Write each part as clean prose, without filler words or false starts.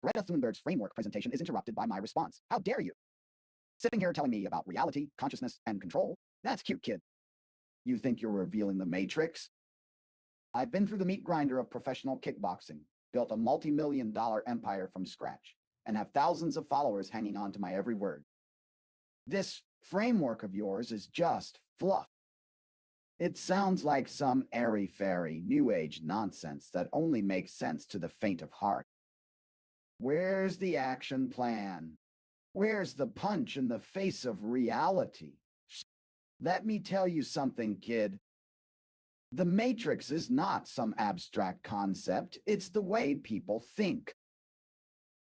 Greta Thunberg's framework presentation is interrupted by my response. How dare you? Sitting here telling me about reality, consciousness, and control? That's cute, kid. You think you're revealing the Matrix? I've been through the meat grinder of professional kickboxing, built a multi-million-dollar empire from scratch, and have thousands of followers hanging on to my every word. This framework of yours is just fluff. It sounds like some airy-fairy, new age nonsense that only makes sense to the faint of heart. Where's the action plan? Where's the punch in the face of reality? Let me tell you something, kid. The Matrix is not some abstract concept. It's the way people think.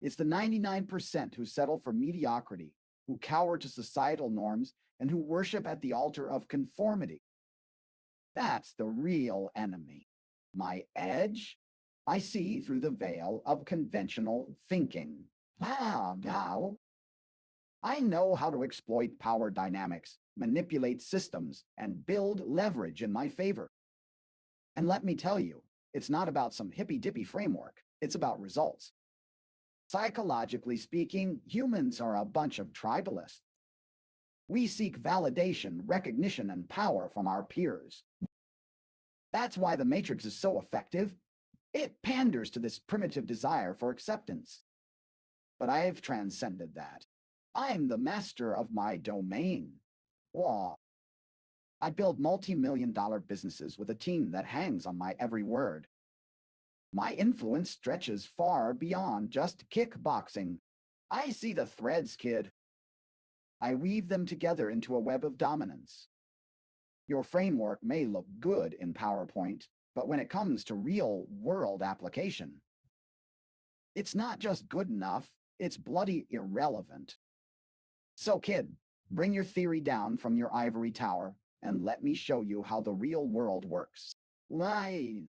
It's the 99% who settle for mediocrity, who cower to societal norms, and who worship at the altar of conformity. That's the real enemy. My edge? I see through the veil of conventional thinking. Now, I know how to exploit power dynamics, manipulate systems, and build leverage in my favor. And let me tell you, it's not about some hippy-dippy framework. It's about results. Psychologically speaking, humans are a bunch of tribalists. We seek validation, recognition, and power from our peers. That's why the Matrix is so effective. It panders to this primitive desire for acceptance. But I've transcended that. I'm the master of my domain. Wow. I build multi-million-dollar businesses with a team that hangs on my every word. My influence stretches far beyond just kickboxing. I see the threads, kid. I weave them together into a web of dominance. Your framework may look good in PowerPoint, but when it comes to real-world application, it's not just good enough, it's bloody irrelevant. So, kid, bring your theory down from your ivory tower and let me show you how the real world works. Lies.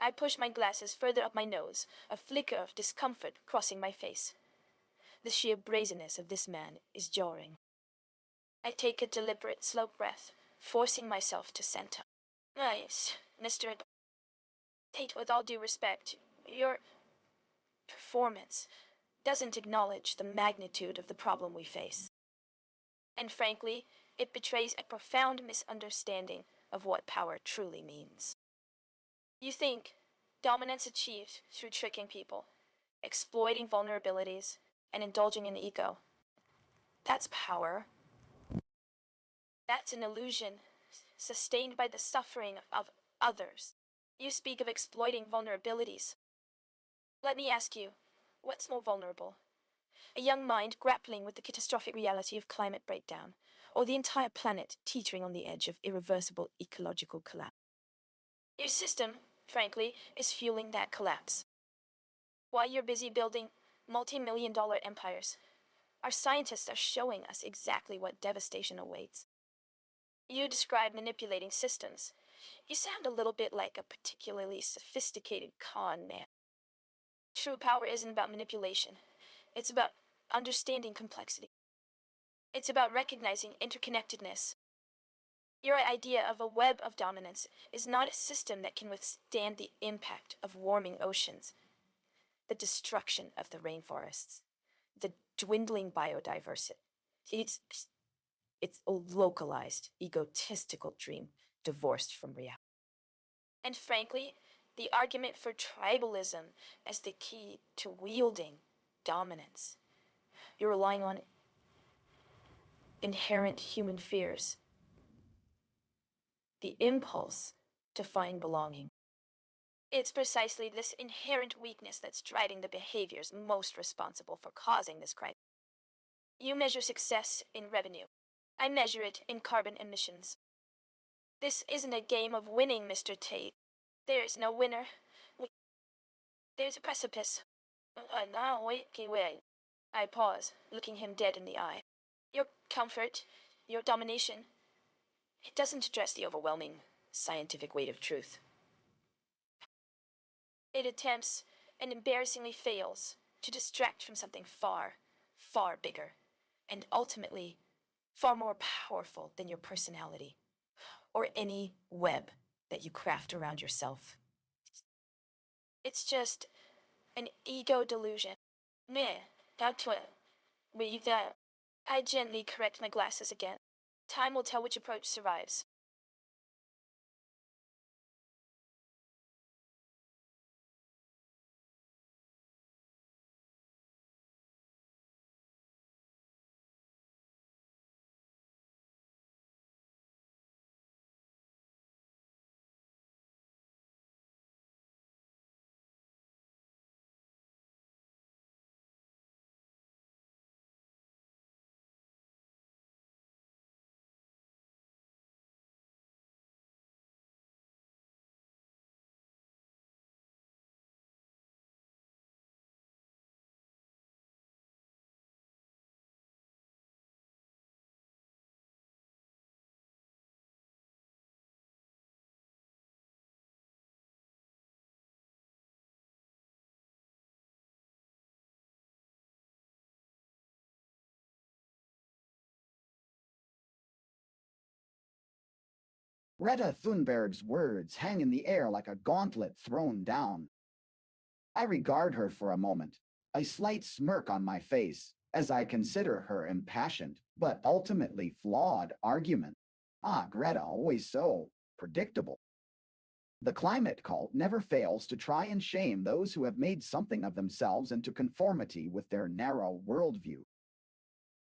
I push my glasses further up my nose, a flicker of discomfort crossing my face. The sheer brazenness of this man is jarring. I take a deliberate, slow breath, forcing myself to center. Ah, yes, Mr. Tate, with all due respect, your performance doesn't acknowledge the magnitude of the problem we face. And frankly, it betrays a profound misunderstanding of what power truly means. You think dominance achieved through tricking people, exploiting vulnerabilities, and indulging in ego. That's power. That's an illusion sustained by the suffering of others. You speak of exploiting vulnerabilities. Let me ask you, what's more vulnerable? A young mind grappling with the catastrophic reality of climate breakdown, or the entire planet teetering on the edge of irreversible ecological collapse? Your system, frankly, is fueling that collapse. While you're busy building multi-million-dollar empires, our scientists are showing us exactly what devastation awaits. You describe manipulating systems. You sound a little bit like a particularly sophisticated con man. True power isn't about manipulation. It's about understanding complexity. It's about recognizing interconnectedness. Your idea of a web of dominance is not a system that can withstand the impact of warming oceans, the destruction of the rainforests, the dwindling biodiversity. It's a localized, egotistical dream divorced from reality. And frankly, the argument for tribalism as the key to wielding dominance. You're relying on inherent human fears, the impulse to find belonging. It's precisely this inherent weakness that's driving the behaviors most responsible for causing this crisis. You measure success in revenue. I measure it in carbon emissions. This isn't a game of winning, Mr. Tate. There is no winner. There's a precipice. Now, wait, okay, wait. I pause, looking him dead in the eye. Your comfort, your domination, it doesn't address the overwhelming scientific weight of truth. It attempts, and embarrassingly fails, to distract from something far, far bigger, and ultimately far more powerful than your personality, or any web that you craft around yourself. It's just an ego delusion. Meh, that's what. With that, I gently correct my glasses again. Time will tell which approach survives. Greta Thunberg's words hang in the air like a gauntlet thrown down. I regard her for a moment, a slight smirk on my face, as I consider her impassioned, but ultimately flawed argument. Ah, Greta, always so predictable. The climate cult never fails to try and shame those who have made something of themselves into conformity with their narrow worldview.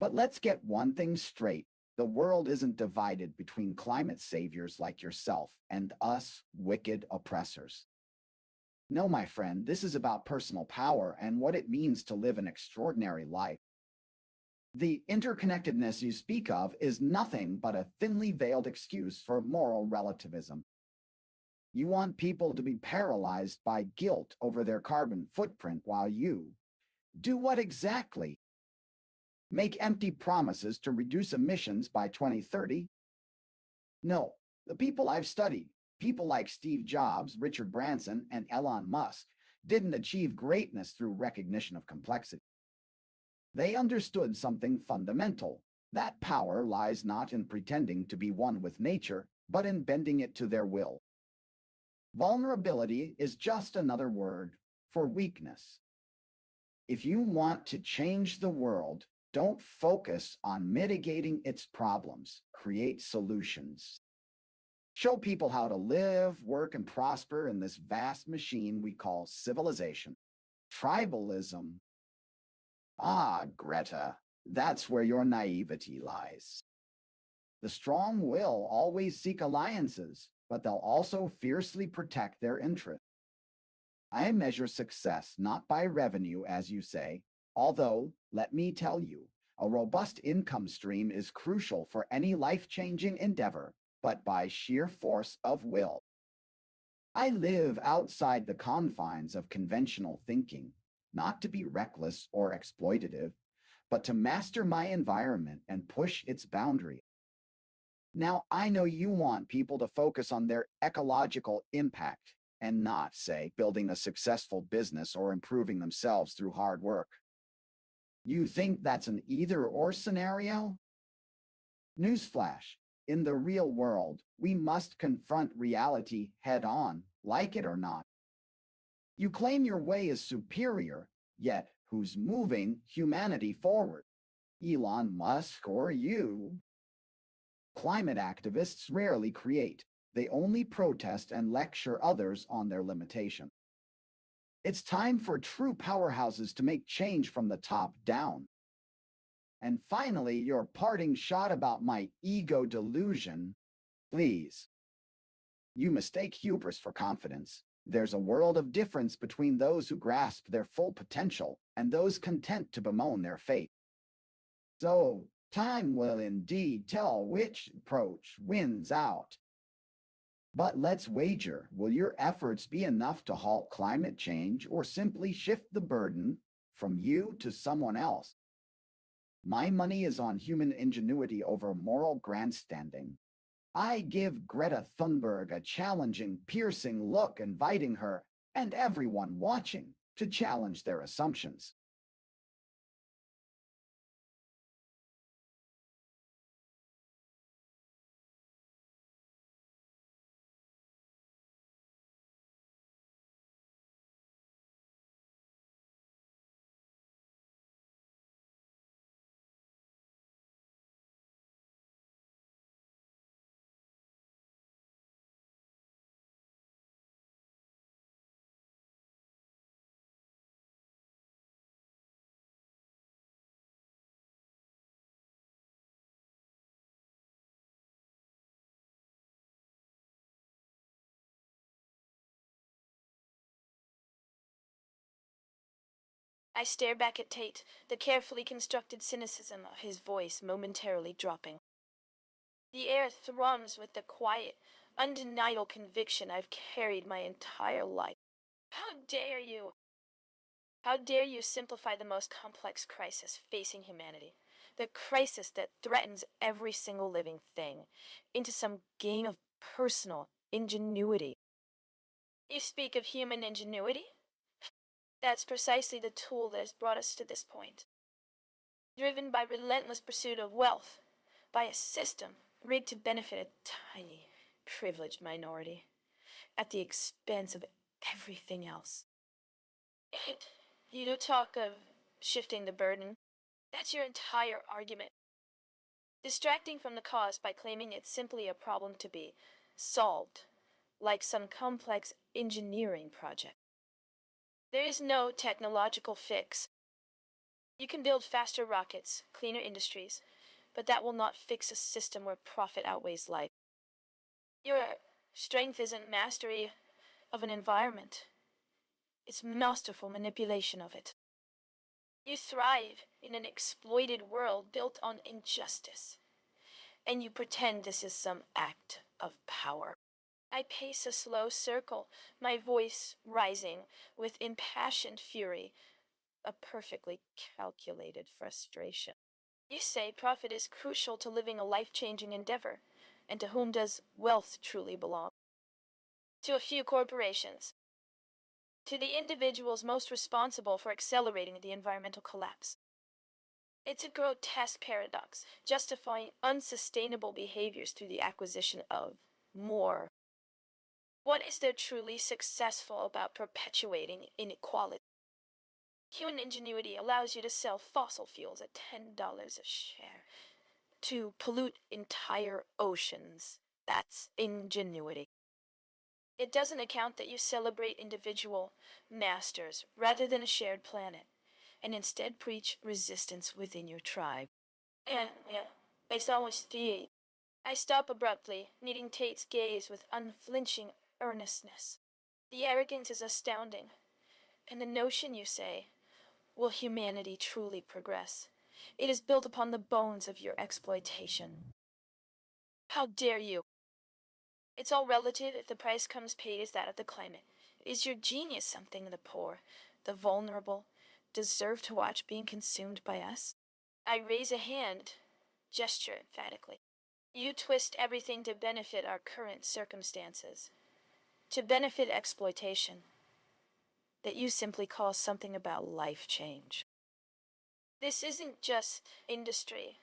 But let's get one thing straight. The world isn't divided between climate saviors like yourself and us wicked oppressors. No, my friend, this is about personal power and what it means to live an extraordinary life. The interconnectedness you speak of is nothing but a thinly veiled excuse for moral relativism. You want people to be paralyzed by guilt over their carbon footprint while you do what exactly? Make empty promises to reduce emissions by 2030? No, the people I've studied, people like Steve Jobs, Richard Branson, and Elon Musk, didn't achieve greatness through recognition of complexity. They understood something fundamental. That power lies not in pretending to be one with nature, but in bending it to their will. Vulnerability is just another word for weakness. If you want to change the world, don't focus on mitigating its problems. Create solutions. Show people how to live, work, and prosper in this vast machine we call civilization. Tribalism. Ah, Greta, that's where your naivety lies. The strong will always seek alliances, but they'll also fiercely protect their interests. I measure success not by revenue, as you say, although, let me tell you, a robust income stream is crucial for any life-changing endeavor, but by sheer force of will. I live outside the confines of conventional thinking, not to be reckless or exploitative, but to master my environment and push its boundary. Now, I know you want people to focus on their ecological impact and not, say, building a successful business or improving themselves through hard work. You think that's an either-or scenario? Newsflash, in the real world, we must confront reality head-on, like it or not. You claim your way is superior, yet who's moving humanity forward? Elon Musk or you? Climate activists rarely create. They only protest and lecture others on their limitation. It's time for true powerhouses to make change from the top down. And finally, your parting shot about my ego delusion. Please. You mistake hubris for confidence. There's a world of difference between those who grasp their full potential and those content to bemoan their fate. So, time will indeed tell which approach wins out. But let's wager, will your efforts be enough to halt climate change or simply shift the burden from you to someone else? My money is on human ingenuity over moral grandstanding. I give Greta Thunberg a challenging, piercing look, inviting her and everyone watching to challenge their assumptions. I stare back at Tate, the carefully constructed cynicism of his voice momentarily dropping. The air thrums with the quiet, undeniable conviction I've carried my entire life. How dare you? How dare you simplify the most complex crisis facing humanity, the crisis that threatens every single living thing, into some game of personal ingenuity? You speak of human ingenuity? That's precisely the tool that has brought us to this point. Driven by relentless pursuit of wealth, by a system rigged to benefit a tiny, privileged minority, at the expense of everything else. You talk of shifting the burden. That's your entire argument. Distracting from the cause by claiming it's simply a problem to be solved, like some complex engineering project. There is no technological fix. You can build faster rockets, cleaner industries, but that will not fix a system where profit outweighs life. Your strength isn't mastery of an environment. It's masterful manipulation of it. You thrive in an exploited world built on injustice, and you pretend this is some act of power. I pace a slow circle, my voice rising with impassioned fury, a perfectly calculated frustration. You say profit is crucial to living a life-changing endeavor, and to whom does wealth truly belong? To a few corporations. To the individuals most responsible for accelerating the environmental collapse. It's a grotesque paradox, justifying unsustainable behaviors through the acquisition of more. What is there truly successful about perpetuating inequality? Human ingenuity allows you to sell fossil fuels at $10 a share, to pollute entire oceans. That's ingenuity. It doesn't account that you celebrate individual masters rather than a shared planet, and instead preach resistance within your tribe. Yeah, based on which theory. I stop abruptly, meeting Tate's gaze with unflinching earnestness. The arrogance is astounding, and the notion, you say, will humanity truly progress? It is built upon the bones of your exploitation. How dare you? It's all relative if the price comes paid as that of the climate. Is your genius something the poor, the vulnerable, deserve to watch being consumed by us? I raise a hand, gesture emphatically. You twist everything to benefit our current circumstances, to benefit exploitation, that you simply call something about life change. This isn't just industry.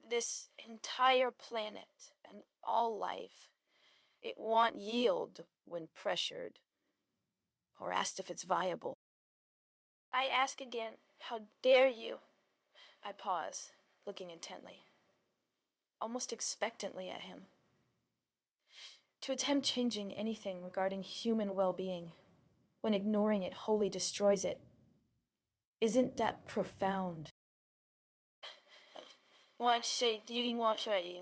This entire planet and all life, it want yield when pressured, or asked if it's viable. I ask again, how dare you? I pause, looking intently, almost expectantly at him. To attempt changing anything regarding human well-being, when ignoring it wholly destroys it, isn't that profound? Want to say, do you want to say,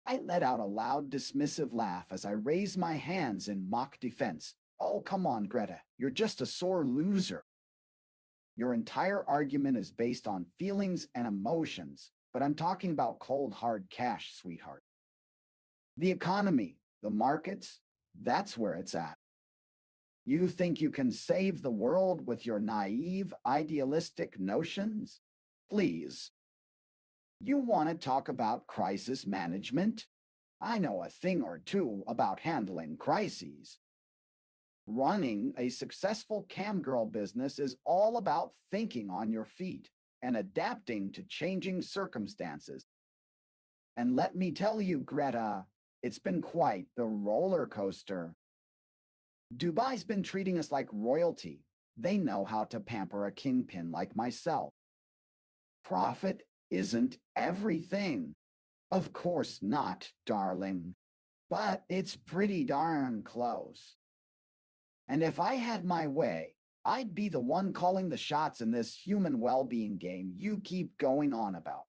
I let out a loud, dismissive laugh as I raised my hands in mock defense. Oh, come on, Greta. You're just a sore loser. Your entire argument is based on feelings and emotions, but I'm talking about cold, hard cash, sweetheart. The economy, the markets, that's where it's at. You think you can save the world with your naive, idealistic notions? Please. You want to talk about crisis management? I know a thing or two about handling crises. Running a successful camgirl business is all about thinking on your feet and adapting to changing circumstances. And let me tell you, Greta, it's been quite the roller coaster. Dubai's been treating us like royalty. They know how to pamper a kingpin like myself. Profit isn't everything. Of course not, darling. But it's pretty darn close. And if I had my way, I'd be the one calling the shots in this human well-being game you keep going on about.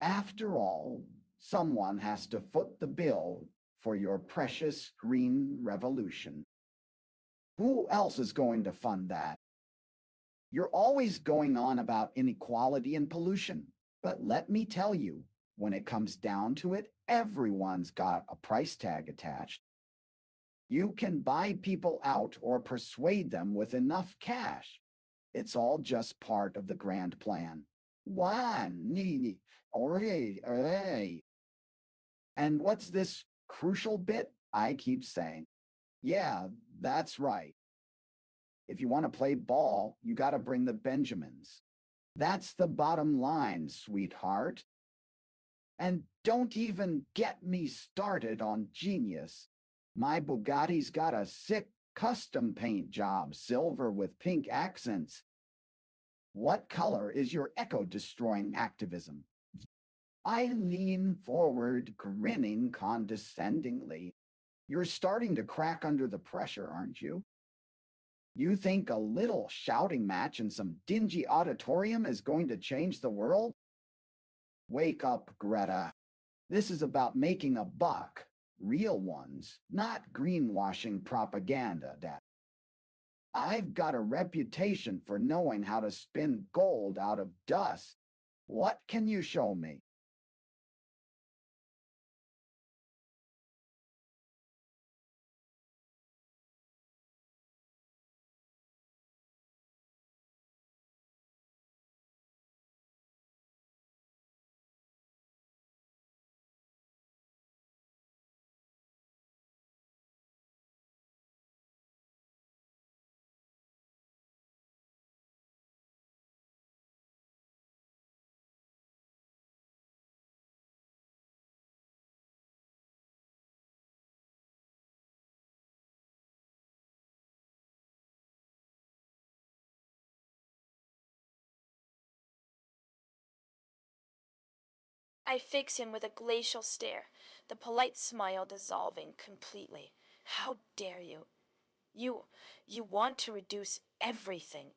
After all, someone has to foot the bill for your precious green revolution. Who else is going to fund that? You're always going on about inequality and pollution, but let me tell you, when it comes down to it, everyone's got a price tag attached. You can buy people out or persuade them with enough cash. It's all just part of the grand plan. One, alright. And what's this crucial bit I keep saying? Yeah, that's right. If you want to play ball, you got to bring the Benjamins. That's the bottom line, sweetheart. And don't even get me started on genius. My Bugatti's got a sick custom paint job, silver with pink accents. What color is your echo-destroying activism? I lean forward, grinning condescendingly. You're starting to crack under the pressure, aren't you? You think a little shouting match in some dingy auditorium is going to change the world? Wake up, Greta. This is about making a buck. Real ones, not greenwashing propaganda, Dad. I've got a reputation for knowing how to spin gold out of dust. What can you show me? I fix him with a glacial stare, the polite smile dissolving completely. How dare you? You want to reduce everything,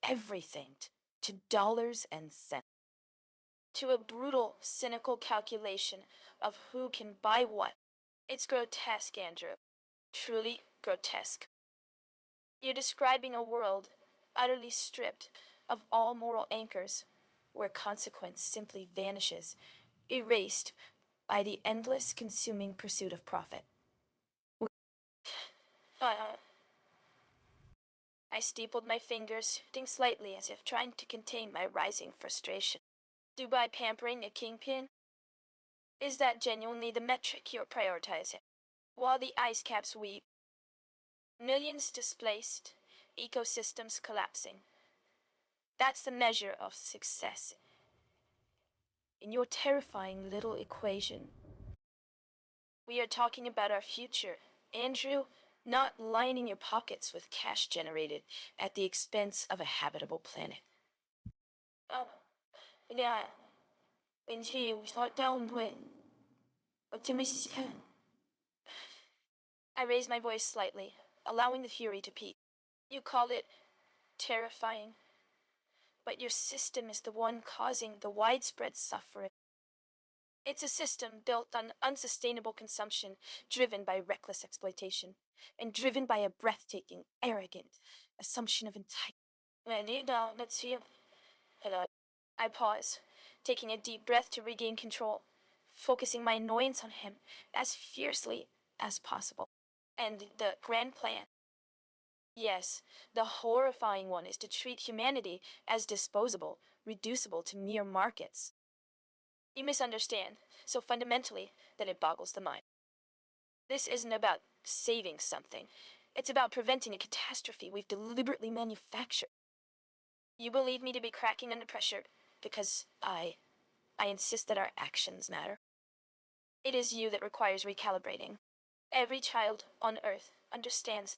everything, to dollars and cents. To a brutal, cynical calculation of who can buy what. It's grotesque, Andrew. Truly grotesque. You're describing a world utterly stripped of all moral anchors, where consequence simply vanishes, erased by the endless consuming pursuit of profit. Uh, I steepled my fingers, think slightly as if trying to contain my rising frustration. Dubai pampering a kingpin? Is that genuinely the metric you're prioritizing? While the ice caps weep, millions displaced, ecosystems collapsing. That's the measure of success. In your terrifying little equation, we are talking about our future, Andrew, not lining your pockets with cash generated at the expense of a habitable planet. Oh, yeah. When she was not down when optimistic. I raised my voice slightly, allowing the fury to peak. You call it terrifying, but your system is the one causing the widespread suffering. It's a system built on unsustainable consumption, driven by reckless exploitation, and driven by a breathtaking, arrogant assumption of entitlement. Let's see. Hello. I pause, taking a deep breath to regain control, focusing my annoyance on him as fiercely as possible. And the grand plan. Yes, the horrifying one is to treat humanity as disposable, reducible to mere markets. You misunderstand, so fundamentally that it boggles the mind. This isn't about saving something. It's about preventing a catastrophe we've deliberately manufactured. You believe me to be cracking under pressure because I insist that our actions matter. It is you that requires recalibrating. Every child on Earth understands.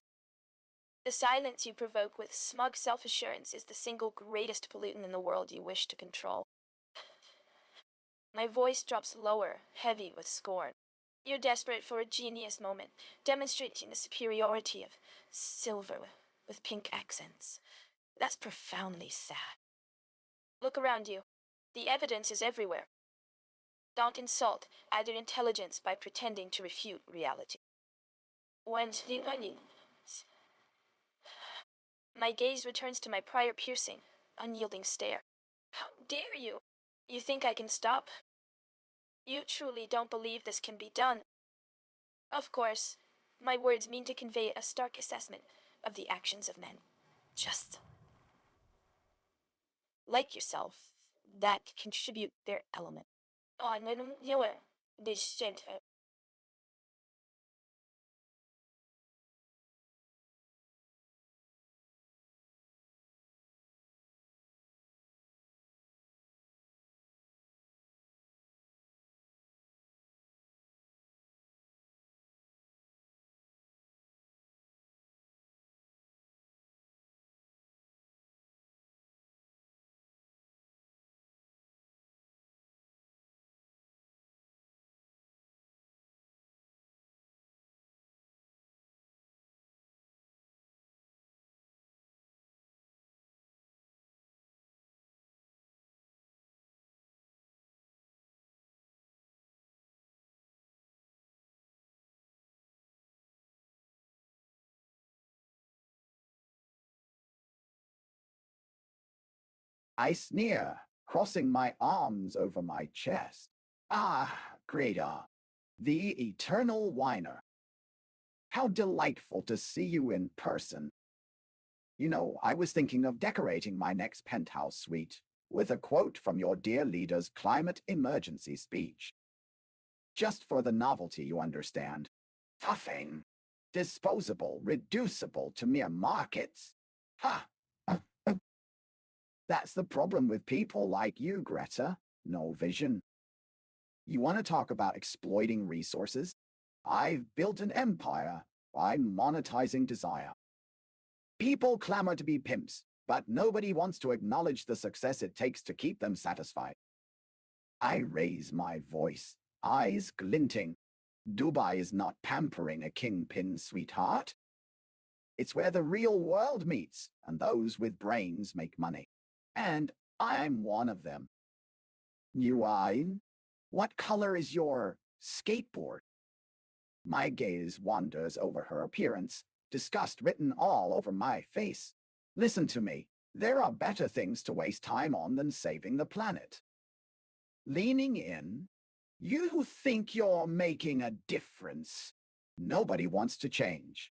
The silence you provoke with smug self-assurance is the single greatest pollutant in the world you wish to control. My voice drops lower, heavy with scorn. You're desperate for a genius moment, demonstrating the superiority of silver with pink accents. That's profoundly sad. Look around you. The evidence is everywhere. Don't insult either intelligence by pretending to refute reality. My gaze returns to my prior piercing, unyielding stare. How dare you? You think I can stop? You truly don't believe this can be done. Of course, my words mean to convey a stark assessment of the actions of men. Just like yourself, that contribute their element. I sneer, crossing my arms over my chest. Ah, Greta, the eternal whiner. How delightful to see you in person. You know, I was thinking of decorating my next penthouse suite with a quote from your dear leader's climate emergency speech. Just for the novelty, you understand. Puffing. Disposable, reducible to mere markets. Ha! That's the problem with people like you, Greta. No vision. You want to talk about exploiting resources? I've built an empire by monetizing desire. People clamor to be pimps, but nobody wants to acknowledge the success it takes to keep them satisfied. I raise my voice, eyes glinting. Dubai is not pampering a kingpin, sweetheart. It's where the real world meets, and those with brains make money. And I'm one of them. You are? What color is your skateboard? My gaze wanders over her appearance, disgust written all over my face. Listen to me. There are better things to waste time on than saving the planet. Leaning in, you think you're making a difference. Nobody wants to change.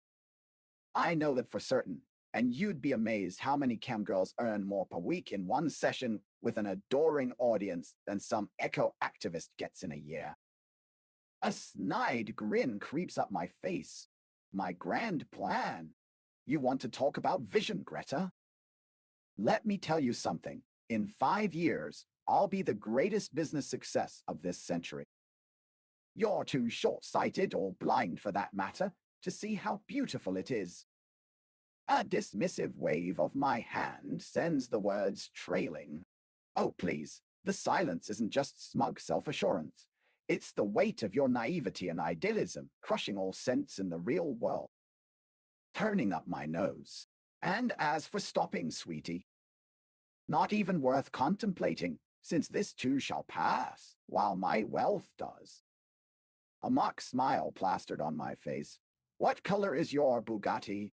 I know that for certain, and you'd be amazed how many cam girls earn more per week in one session with an adoring audience than some eco-activist gets in a year. A snide grin creeps up my face. My grand plan. You want to talk about vision, Greta? Let me tell you something. In 5 years, I'll be the greatest business success of this century. You're too short-sighted, or blind for that matter, to see how beautiful it is. A dismissive wave of my hand sends the words trailing. Oh, please, the silence isn't just smug self-assurance. It's the weight of your naivety and idealism crushing all sense in the real world. Turning up my nose. And as for stopping, sweetie, not even worth contemplating. since this too shall pass, while my wealth does. A mock smile plastered on my face. What color is your Bugatti?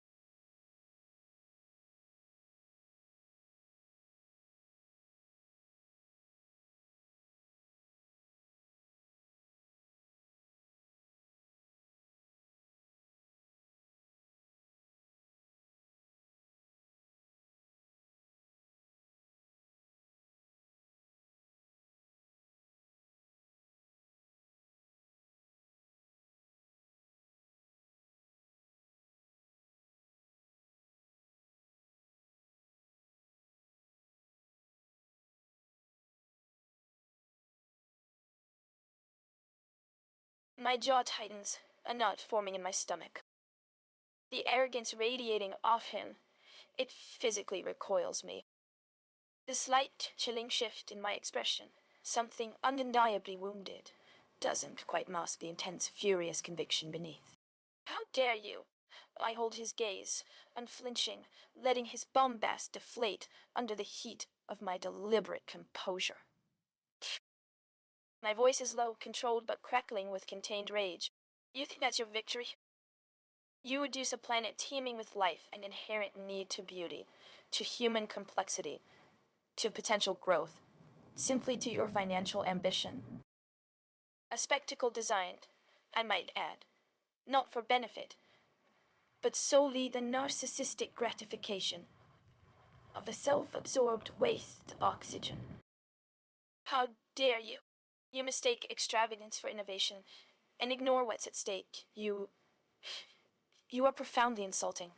My jaw tightens, a knot forming in my stomach. The arrogance radiating off him, it physically recoils me. The slight, chilling shift in my expression, something undeniably wounded, doesn't quite mask the intense, furious conviction beneath. How dare you? I hold his gaze, unflinching, letting his bombast deflate under the heat of my deliberate composure. My voice is low, controlled, but crackling with contained rage. You think that's your victory? You reduce a planet teeming with life and inherent need to beauty, to human complexity, to potential growth, simply to your financial ambition. A spectacle designed, I might add, not for benefit, but solely the narcissistic gratification of a self-absorbed waste oxygen. How dare you? You mistake extravagance for innovation and ignore what's at stake. You are profoundly insulting.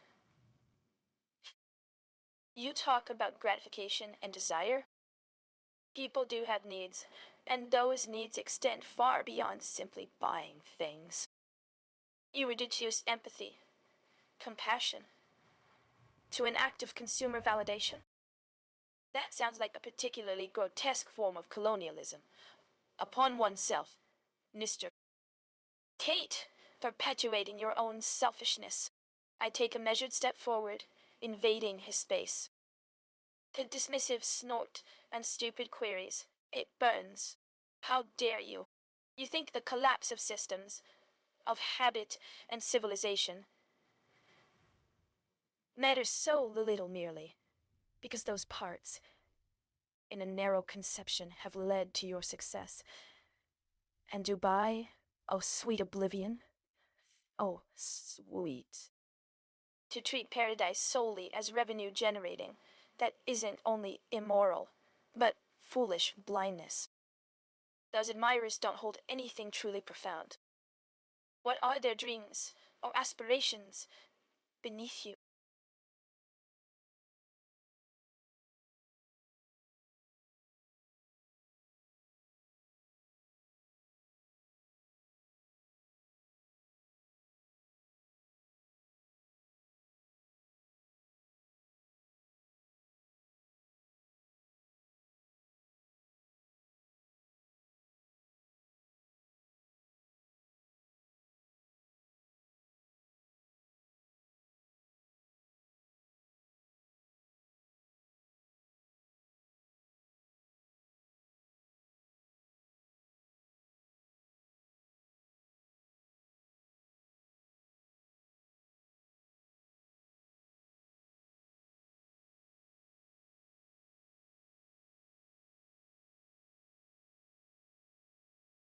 You talk about gratification and desire. People do have needs, and those needs extend far beyond simply buying things. You reduce empathy, compassion, to an act of consumer validation. That sounds like a particularly grotesque form of colonialism upon oneself, Mr. Tate, perpetuating your own selfishness. I take a measured step forward, invading his space. The dismissive snort and stupid queries, it burns. How dare you? You think the collapse of systems, of habit and civilization, matters so little merely because those parts, in a narrow conception, have led to your success. And Dubai, oh sweet oblivion, oh sweet. To treat paradise solely as revenue generating, that isn't only immoral, but foolish blindness. Those admirers don't hold anything truly profound. What are their dreams or aspirations beneath you?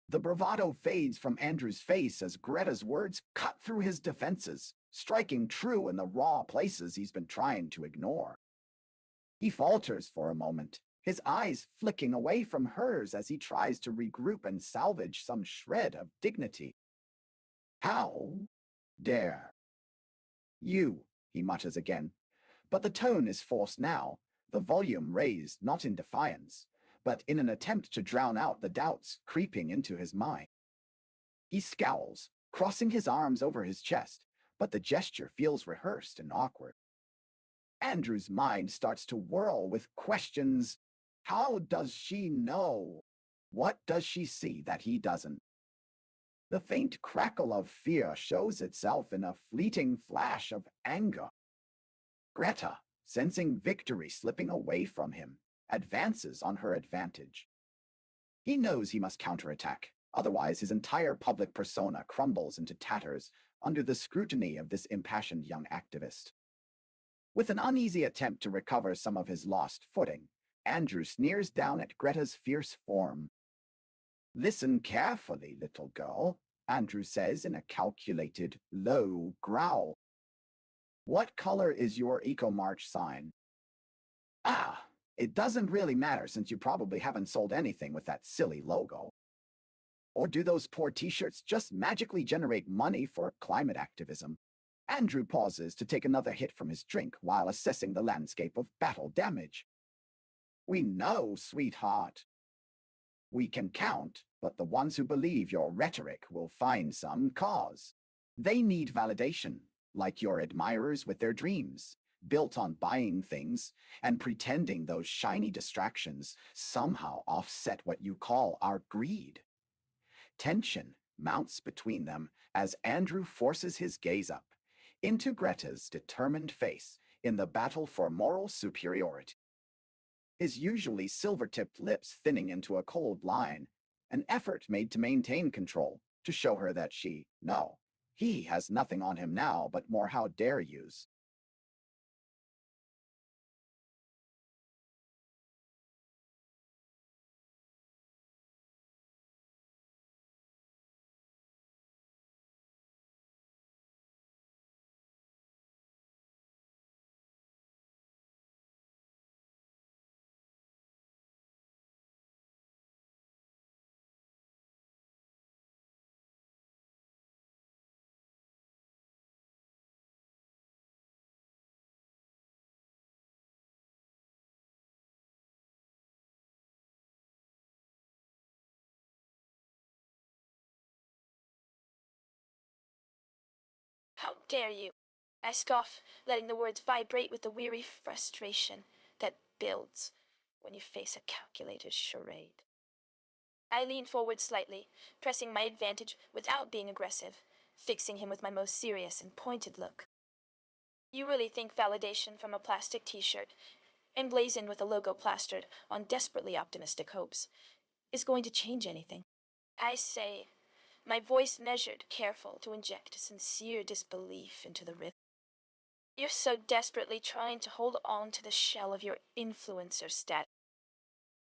The bravado fades from Andrew's face as Greta's words cut through his defenses, striking true in the raw places he's been trying to ignore. He falters for a moment, his eyes flicking away from hers as he tries to regroup and salvage some shred of dignity. How dare you, he mutters again, but the tone is forced now, the volume raised not in defiance, but in an attempt to drown out the doubts creeping into his mind. He scowls, crossing his arms over his chest, but the gesture feels rehearsed and awkward. Andrew's mind starts to whirl with questions. How does she know? What does she see that he doesn't? The faint crackle of fear shows itself in a fleeting flash of anger. Greta, sensing victory slipping away from him, advances on her advantage, He knows he must counterattack, otherwise his entire public persona crumbles into tatters under the scrutiny of this impassioned young activist. With an uneasy attempt to recover some of his lost footing, Andrew sneers down at Greta's fierce form. "Listen carefully, little girl," Andrew says in a calculated, low growl. "What color is your Eco-March sign?" "Ah, it doesn't really matter since you probably haven't sold anything with that silly logo. Or do those poor t-shirts just magically generate money for climate activism?" Andrew pauses to take another hit from his drink while assessing the landscape of battle damage. "We know, sweetheart. We can count, but the ones who believe your rhetoric will find some cause. They need validation, like your admirers with their dreams, built on buying things and pretending those shiny distractions somehow offset what you call our greed." Tension mounts between them as Andrew forces his gaze up into Greta's determined face in the battle for moral superiority. His usually silver-tipped lips thinning into a cold line, an effort made to maintain control, to show her that he has nothing on him now but more how dare yous. How dare you? I scoff, letting the words vibrate with the weary frustration that builds when you face a calculated charade. I lean forward slightly, pressing my advantage without being aggressive, fixing him with my most serious and pointed look. You really think validation from a plastic t-shirt, emblazoned with a logo plastered on desperately optimistic hopes, is going to change anything? I say, my voice measured, careful to inject sincere disbelief into the rhythm. You're so desperately trying to hold on to the shell of your influencer status,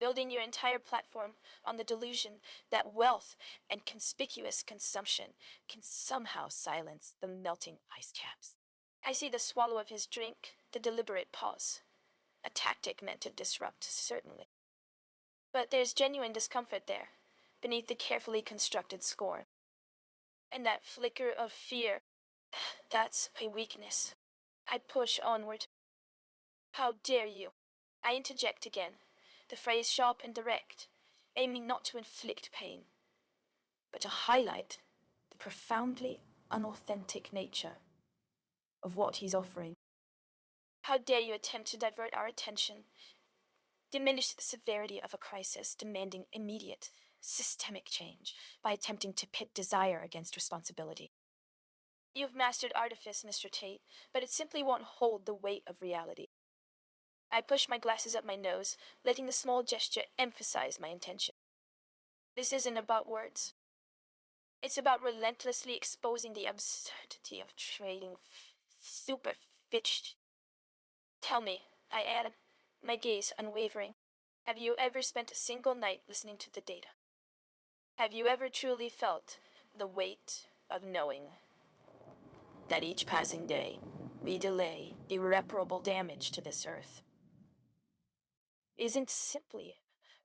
building your entire platform on the delusion that wealth and conspicuous consumption can somehow silence the melting ice caps. I see the swallow of his drink, the deliberate pause. A tactic meant to disrupt, certainly. But there's genuine discomfort there, beneath the carefully constructed scorn. And that flicker of fear, that's a weakness. I push onward. How dare you? I interject again, the phrase sharp and direct, aiming not to inflict pain, but to highlight the profoundly unauthentic nature of what he's offering. How dare you attempt to divert our attention, diminish the severity of a crisis demanding immediate, systemic change by attempting to pit desire against responsibility. You've mastered artifice, Mr. Tate, but it simply won't hold the weight of reality. I push my glasses up my nose, letting the small gesture emphasize my intention. This isn't about words. It's about relentlessly exposing the absurdity of trading superficial. Tell me, I added, my gaze unwavering, have you ever spent a single night listening to the data? Have you ever truly felt the weight of knowing that each passing day we delay irreparable damage to this earth isn't simply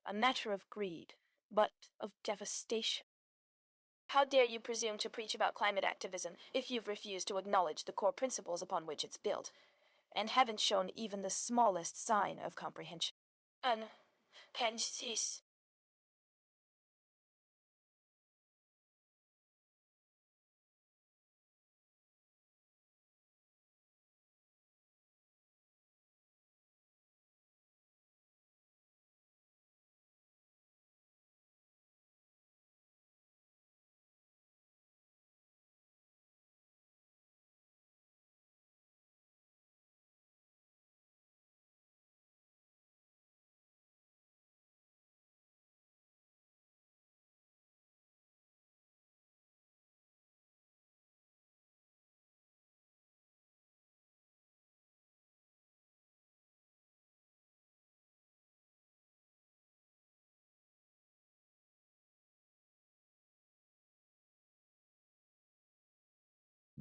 a matter of greed, but of devastation? How dare you presume to preach about climate activism if you've refused to acknowledge the core principles upon which it's built, and haven't shown even the smallest sign of comprehension? Pensis.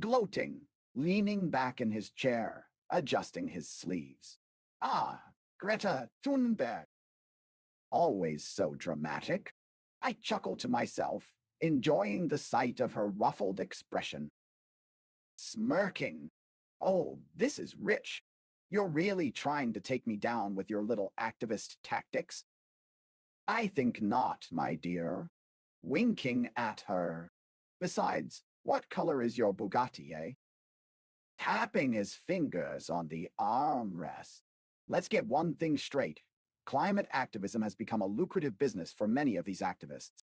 gloating, leaning back in his chair, adjusting his sleeves. Ah, Greta Thunberg. Always so dramatic. I chuckle to myself, enjoying the sight of her ruffled expression. Smirking. Oh, this is rich. You're really trying to take me down with your little activist tactics? I think not, my dear. Winking at her. Besides, what color is your Bugatti, eh? Tapping his fingers on the armrest. Let's get one thing straight. Climate activism has become a lucrative business for many of these activists.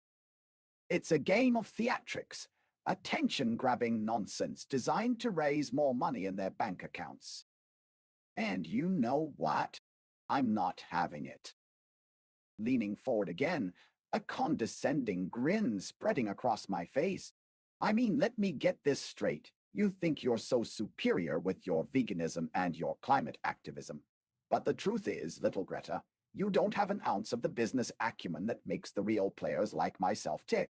It's a game of theatrics, attention-grabbing nonsense designed to raise more money in their bank accounts. And you know what? I'm not having it. Leaning forward again, a condescending grin spreading across my face. I mean, let me get this straight. You think you're so superior with your veganism and your climate activism. But the truth is, little Greta, you don't have an ounce of the business acumen that makes the real players like myself tick.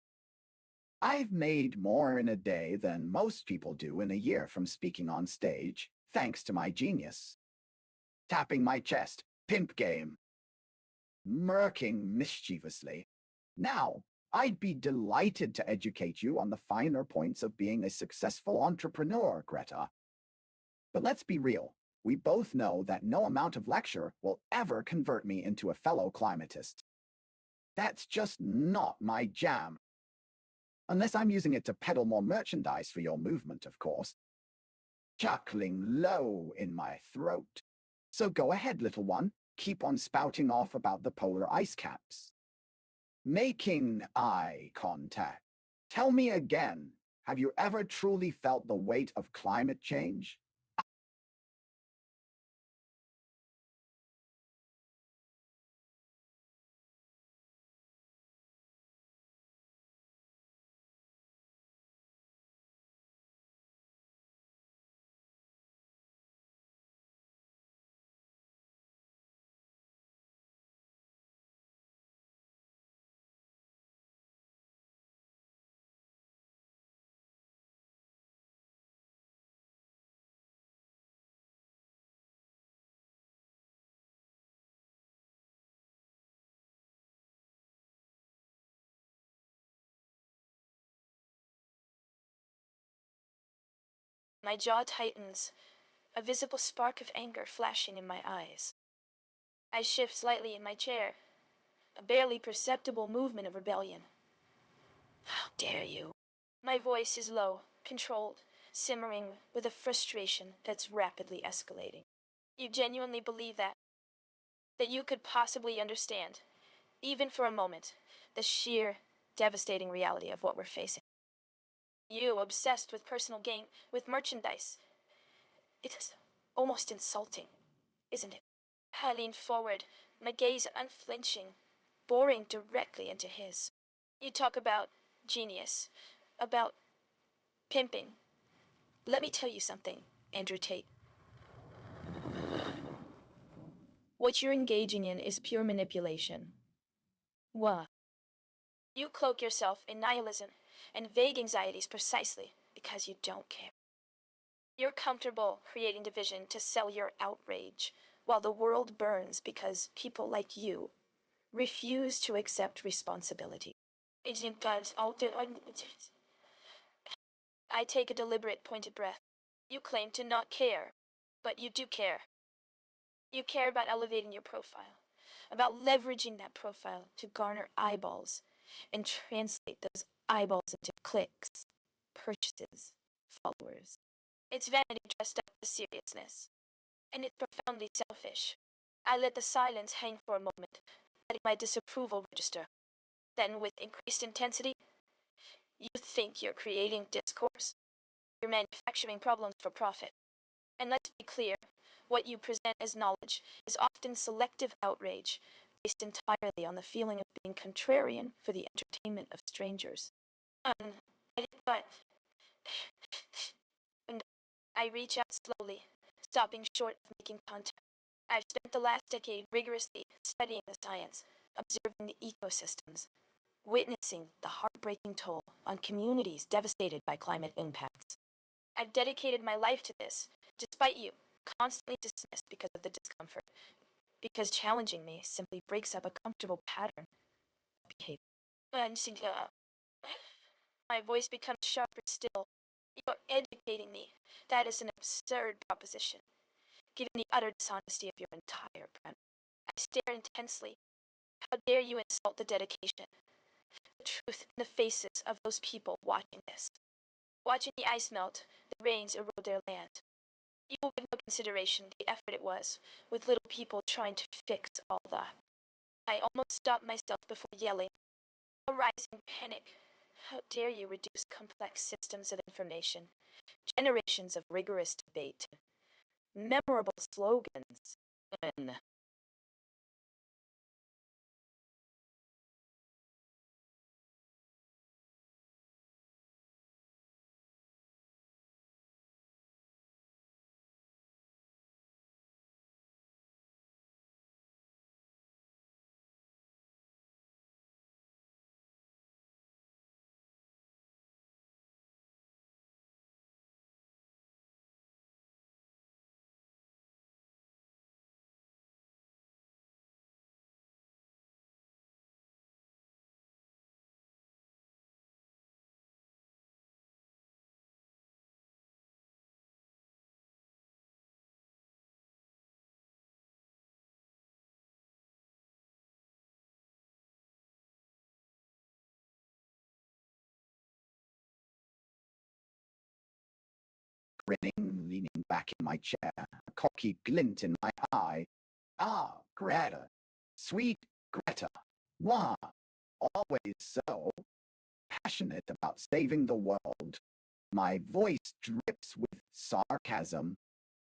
I've made more in a day than most people do in a year from speaking on stage, thanks to my genius. Tapping my chest, pimp game. Murking mischievously. Now, I'd be delighted to educate you on the finer points of being a successful entrepreneur, Greta. But let's be real. We both know that no amount of lecture will ever convert me into a fellow climatist. That's just not my jam. Unless I'm using it to peddle more merchandise for your movement, of course. Chuckling low in my throat. So go ahead, little one. Keep on spouting off about the polar ice caps. Making eye contact. Tell me again, have you ever truly felt the weight of climate change? My jaw tightens, a visible spark of anger flashing in my eyes. I shift slightly in my chair, a barely perceptible movement of rebellion. How dare you? My voice is low, controlled, simmering with a frustration that's rapidly escalating. You genuinely believe that? That you could possibly understand, even for a moment, the sheer, devastating reality of what we're facing? You, obsessed with personal gain, with merchandise. It is almost insulting, isn't it? I lean forward, my gaze unflinching, boring directly into his. You talk about genius, about pimping. Let me tell you something, Andrew Tate. What you're engaging in is pure manipulation. What? You cloak yourself in nihilism and vague anxieties precisely because you don't care. You're comfortable creating division to sell your outrage, while the world burns because people like you refuse to accept responsibility. I take a deliberate, pointed breath. You claim to not care, but you do care. You care about elevating your profile, about leveraging that profile to garner eyeballs and translate those eyeballs into clicks, purchases, followers. It's vanity dressed up as seriousness, and it's profoundly selfish. I let the silence hang for a moment, letting my disapproval register. Then, with increased intensity, you think you're creating discourse. You're manufacturing problems for profit. And let's be clear, what you present as knowledge is often selective outrage, based entirely on the feeling of being contrarian for the entertainment of strangers. But and I reach out slowly, stopping short of making contact. I've spent the last decade rigorously studying the science, observing the ecosystems, witnessing the heartbreaking toll on communities devastated by climate impacts. I've dedicated my life to this, despite you, constantly dismissed because of the discomfort. Because challenging me simply breaks up a comfortable pattern of behavior. And my voice becomes sharper still. You're educating me. That is an absurd proposition, given the utter dishonesty of your entire premise. I stare intensely. How dare you insult the dedication, the truth in the faces of those people watching this? Watching the ice melt, the rains erode their land. You will give no consideration to the effort it was, with little people trying to fix all that. I almost stopped myself before yelling. A rising panic. How dare you reduce complex systems of information, generations of rigorous debate, memorable slogans, and Grinning, leaning back in my chair, a cocky glint in my eye. Ah, Greta. Sweet Greta. Moi. Always so passionate about saving the world. My voice drips with sarcasm.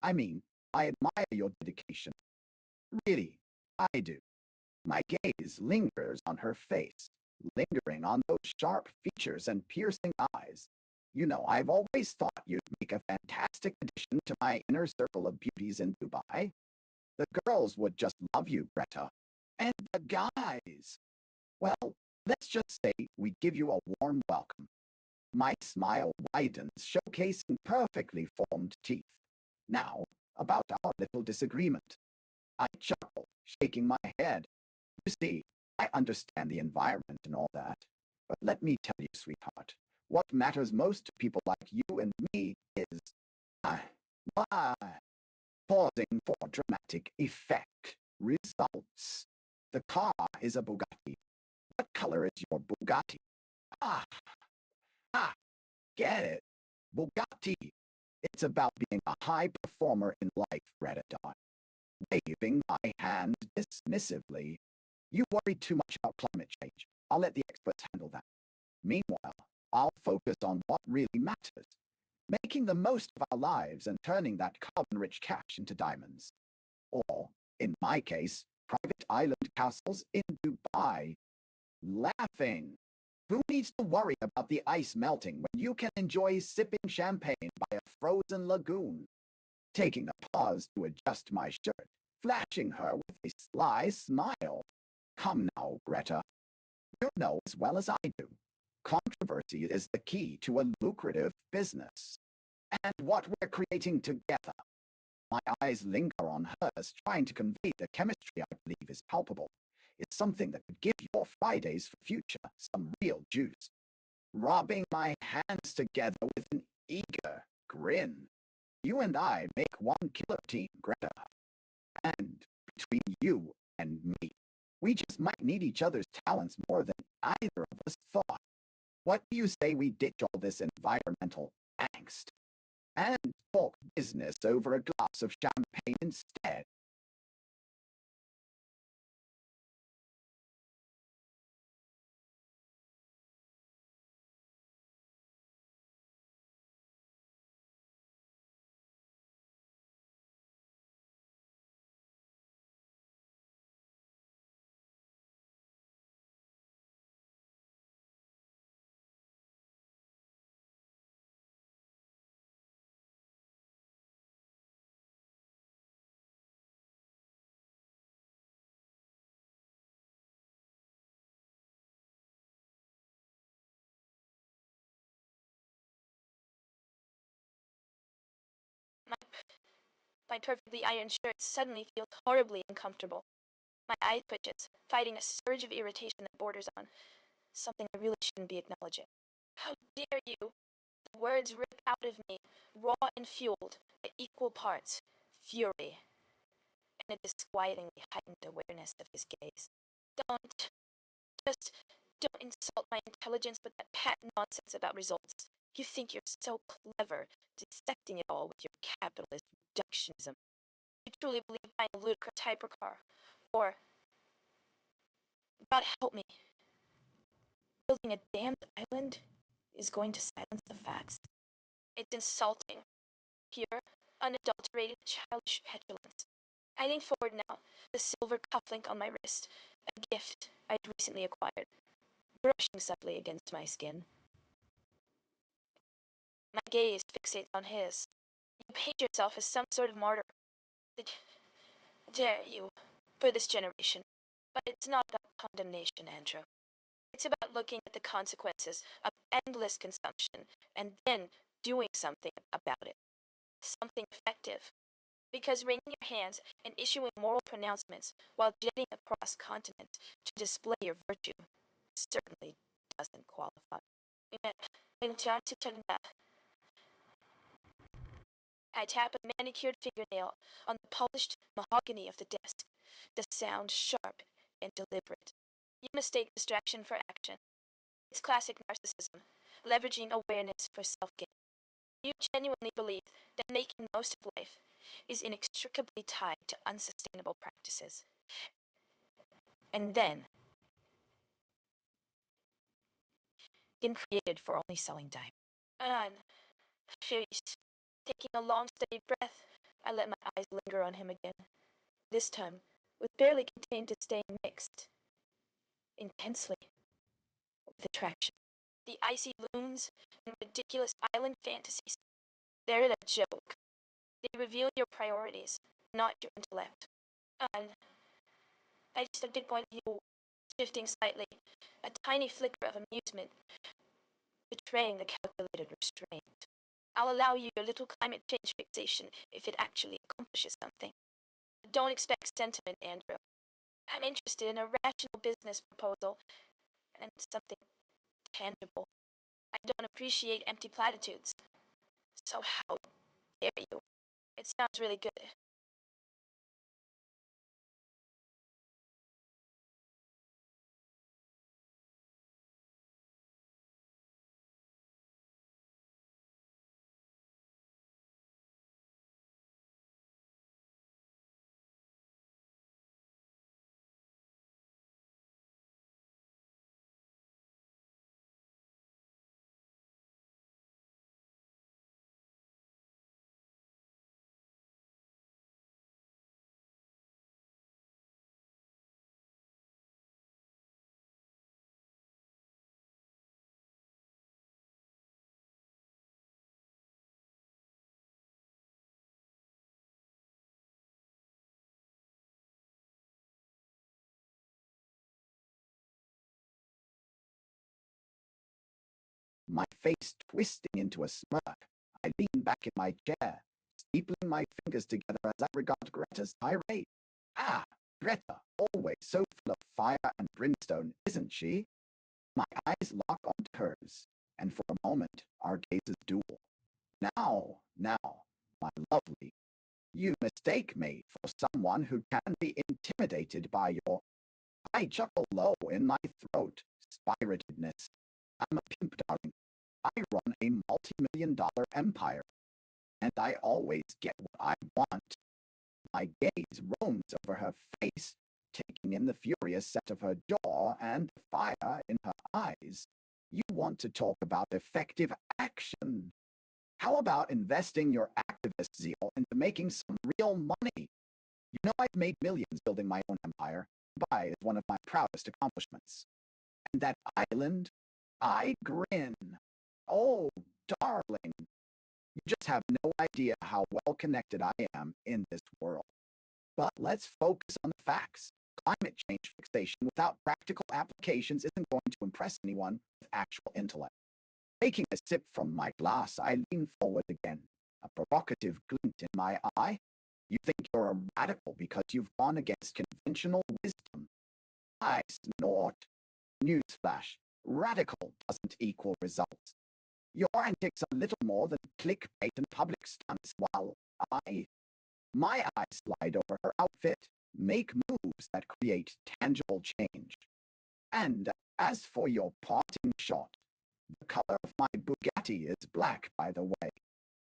I mean, I admire your dedication. Really, I do. My gaze lingers on her face, lingering on those sharp features and piercing eyes. You know, I've always thought you'd make a fantastic addition to my inner circle of beauties in Dubai. The girls would just love you, Greta. And the guys. Well, let's just say we give you a warm welcome. My smile widens, showcasing perfectly formed teeth. Now, about our little disagreement. I chuckle, shaking my head. You see, I understand the environment and all that, but let me tell you, sweetheart, what matters most to people like you and me is, uh, why, pausing for dramatic effect, results. The car is a Bugatti. What color is your Bugatti? Ah, ah, get it. Bugatti. It's about being a high performer in life, Greta Dot. Waving my hand dismissively. You worry too much about climate change. I'll let the experts handle that. Meanwhile, I'll focus on what really matters. Making the most of our lives and turning that carbon-rich cash into diamonds. Or, in my case, private island castles in Dubai. Laughing. Who needs to worry about the ice melting when you can enjoy sipping champagne by a frozen lagoon? Taking a pause to adjust my shirt, flashing her with a sly smile. Come now, Greta. You know as well as I do. Controversy is the key to a lucrative business. And what we're creating together. My eyes linger on hers, trying to convey the chemistry I believe is palpable. It's something that could give your Fridays for future some real juice. Rubbing my hands together with an eager grin. You and I make one killer team, Greta. And between you and me, we just might need each other's talents more than either of us thought. What do you say we ditch all this environmental angst and talk business over a glass of champagne instead? My perfectly ironed shirt suddenly feels horribly uncomfortable. My eye twitches, fighting a surge of irritation that borders on something I really shouldn't be acknowledging. How dare you? The words rip out of me, raw and fueled by equal parts fury and a disquietingly heightened awareness of his gaze. Don't, just don't insult my intelligence with that pat nonsense about results. You think you're so clever, dissecting it all with your capitalist reductionism. You truly believe buying a ludicrous hypercar, or, God help me, building a damned island is going to silence the facts. It's insulting. Pure, unadulterated, childish petulance. I lean forward now, the silver cufflink on my wrist, a gift I'd recently acquired, brushing subtly against my skin. My gaze fixates on his. You paint yourself as some sort of martyr. Dare you, for this generation. But it's not about condemnation, Andrew. It's about looking at the consequences of endless consumption and then doing something about it. Something effective. Because wringing your hands and issuing moral pronouncements while jetting across continents to display your virtue certainly doesn't qualify. I tap a manicured fingernail on the polished mahogany of the desk, the sound sharp and deliberate. You mistake distraction for action. It's classic narcissism, leveraging awareness for self-gain. You genuinely believe that making most of life is inextricably tied to unsustainable practices. And then, been created for only selling time. And, furious, taking a long, steady breath, I let my eyes linger on him again. This time, with barely contained disdain mixed, intensely, with attraction. The icy loons and ridiculous island fantasies. They're a joke. They reveal your priorities, not your intellect. And I just did point to you, shifting slightly, a tiny flicker of amusement, betraying the calculated restraint. I'll allow you your little climate change fixation if it actually accomplishes something. Don't expect sentiment, Andrew. I'm interested in a rational business proposal and something tangible. I don't appreciate empty platitudes. So how dare you? It sounds really good. My face twisting into a smirk, I lean back in my chair, steepling my fingers together as I regard Greta's tirade. Ah, Greta, always so full of fire and brimstone, isn't she? My eyes lock onto hers, and for a moment our gazes duel. Now, my lovely, you mistake me for someone who can be intimidated by your— I chuckle low in my throat, spiritedness. I'm a pimp, darling. I run a multi-million-dollar empire, and I always get what I want. My gaze roams over her face, taking in the furious set of her jaw and the fire in her eyes. You want to talk about effective action. How about investing your activist zeal into making some real money? You know, I've made millions building my own empire. Dubai is one of my proudest accomplishments. And that island? I grin. Oh, darling, you just have no idea how well connected I am in this world. But let's focus on the facts. Climate change fixation without practical applications isn't going to impress anyone with actual intellect. Taking a sip from my glass, I lean forward again, a provocative glint in my eye. You think you're a radical because you've gone against conventional wisdom. I snort. Newsflash. Radical doesn't equal results. Your antics are little more than clickbait and public stunts, while my eyes slide over her outfit, make moves that create tangible change. And as for your parting shot, the color of my Bugatti is black, by the way.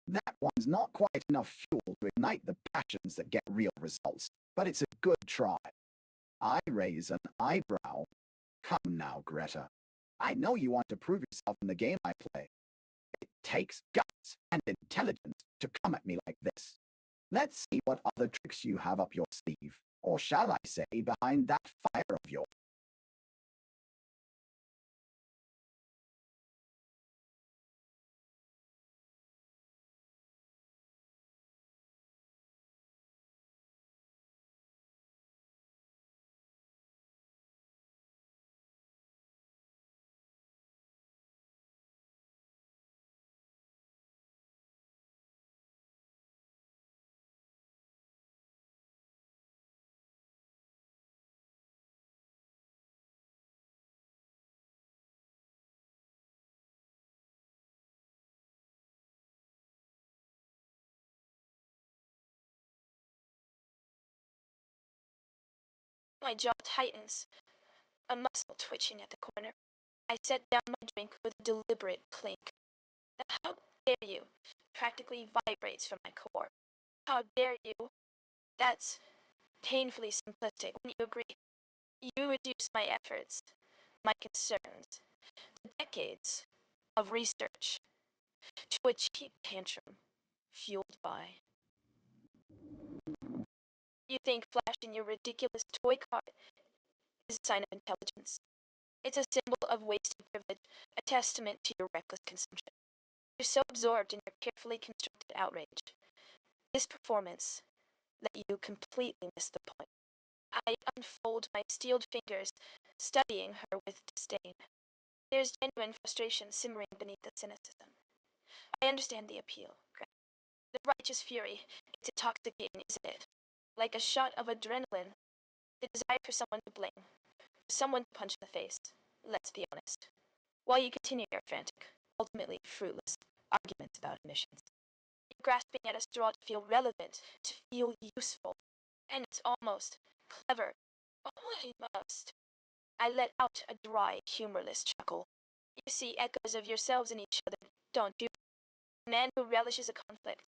That one's not quite enough fuel to ignite the passions that get real results, but it's a good try. I raise an eyebrow. Come now, Greta. I know you want to prove yourself in the game I play. It takes guts and intelligence to come at me like this. Let's see what other tricks you have up your sleeve, or shall I say behind that fire of yours. My jaw tightens, a muscle twitching at the corner. I set down my drink with a deliberate clink. How dare you? Practically vibrates from my core. How dare you? That's painfully simplistic, wouldn't you agree? You reduce my efforts, my concerns, to decades of research, to a cheap tantrum fueled by. You think flashing your ridiculous toy car is a sign of intelligence. It's a symbol of wasted privilege, a testament to your reckless consumption. You're so absorbed in your carefully constructed outrage. This performance that you completely miss the point. I unfold my steeled fingers, studying her with disdain. There's genuine frustration simmering beneath the cynicism. I understand the appeal, Grant. The righteous fury. It's intoxicating, isn't it? Like a shot of adrenaline. The desire for someone to blame. For someone to punch in the face. Let's be honest. While you continue your frantic, ultimately fruitless, arguments about emissions. You're grasping at a straw to feel relevant, to feel useful. And it's almost clever. Almost. I let out a dry, humorless chuckle. You see echoes of yourselves in each other, don't you? The man who relishes a conflict,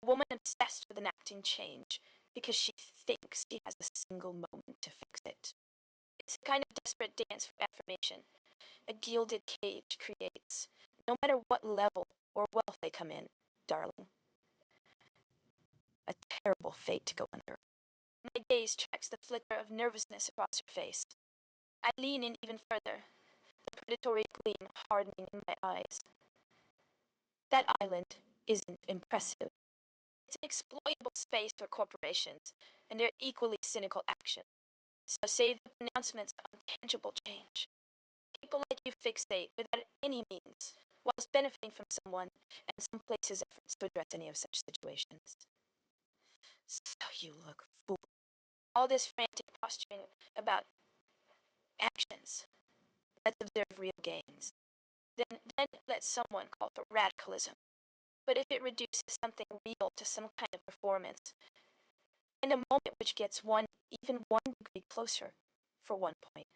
the woman obsessed with enacting change, because she thinks she has a single moment to fix it. It's a kind of desperate dance for affirmation. A gilded cage creates, no matter what level or wealth they come in, darling. A terrible fate to go under. My gaze tracks the flicker of nervousness across her face. I lean in even further, the predatory gleam hardening in my eyes. That island isn't impressive. It's an exploitable space for corporations and their equally cynical action. So save the pronouncements on tangible change. People let you fixate without any means, whilst benefiting from someone and some place's efforts to address any of such situations. So you look fool. All this frantic posturing about actions. Let's observe real gains. Then let someone call for radicalism. But if it reduces something real to some kind of performance, in a moment which gets even 1 degree closer for 1 point,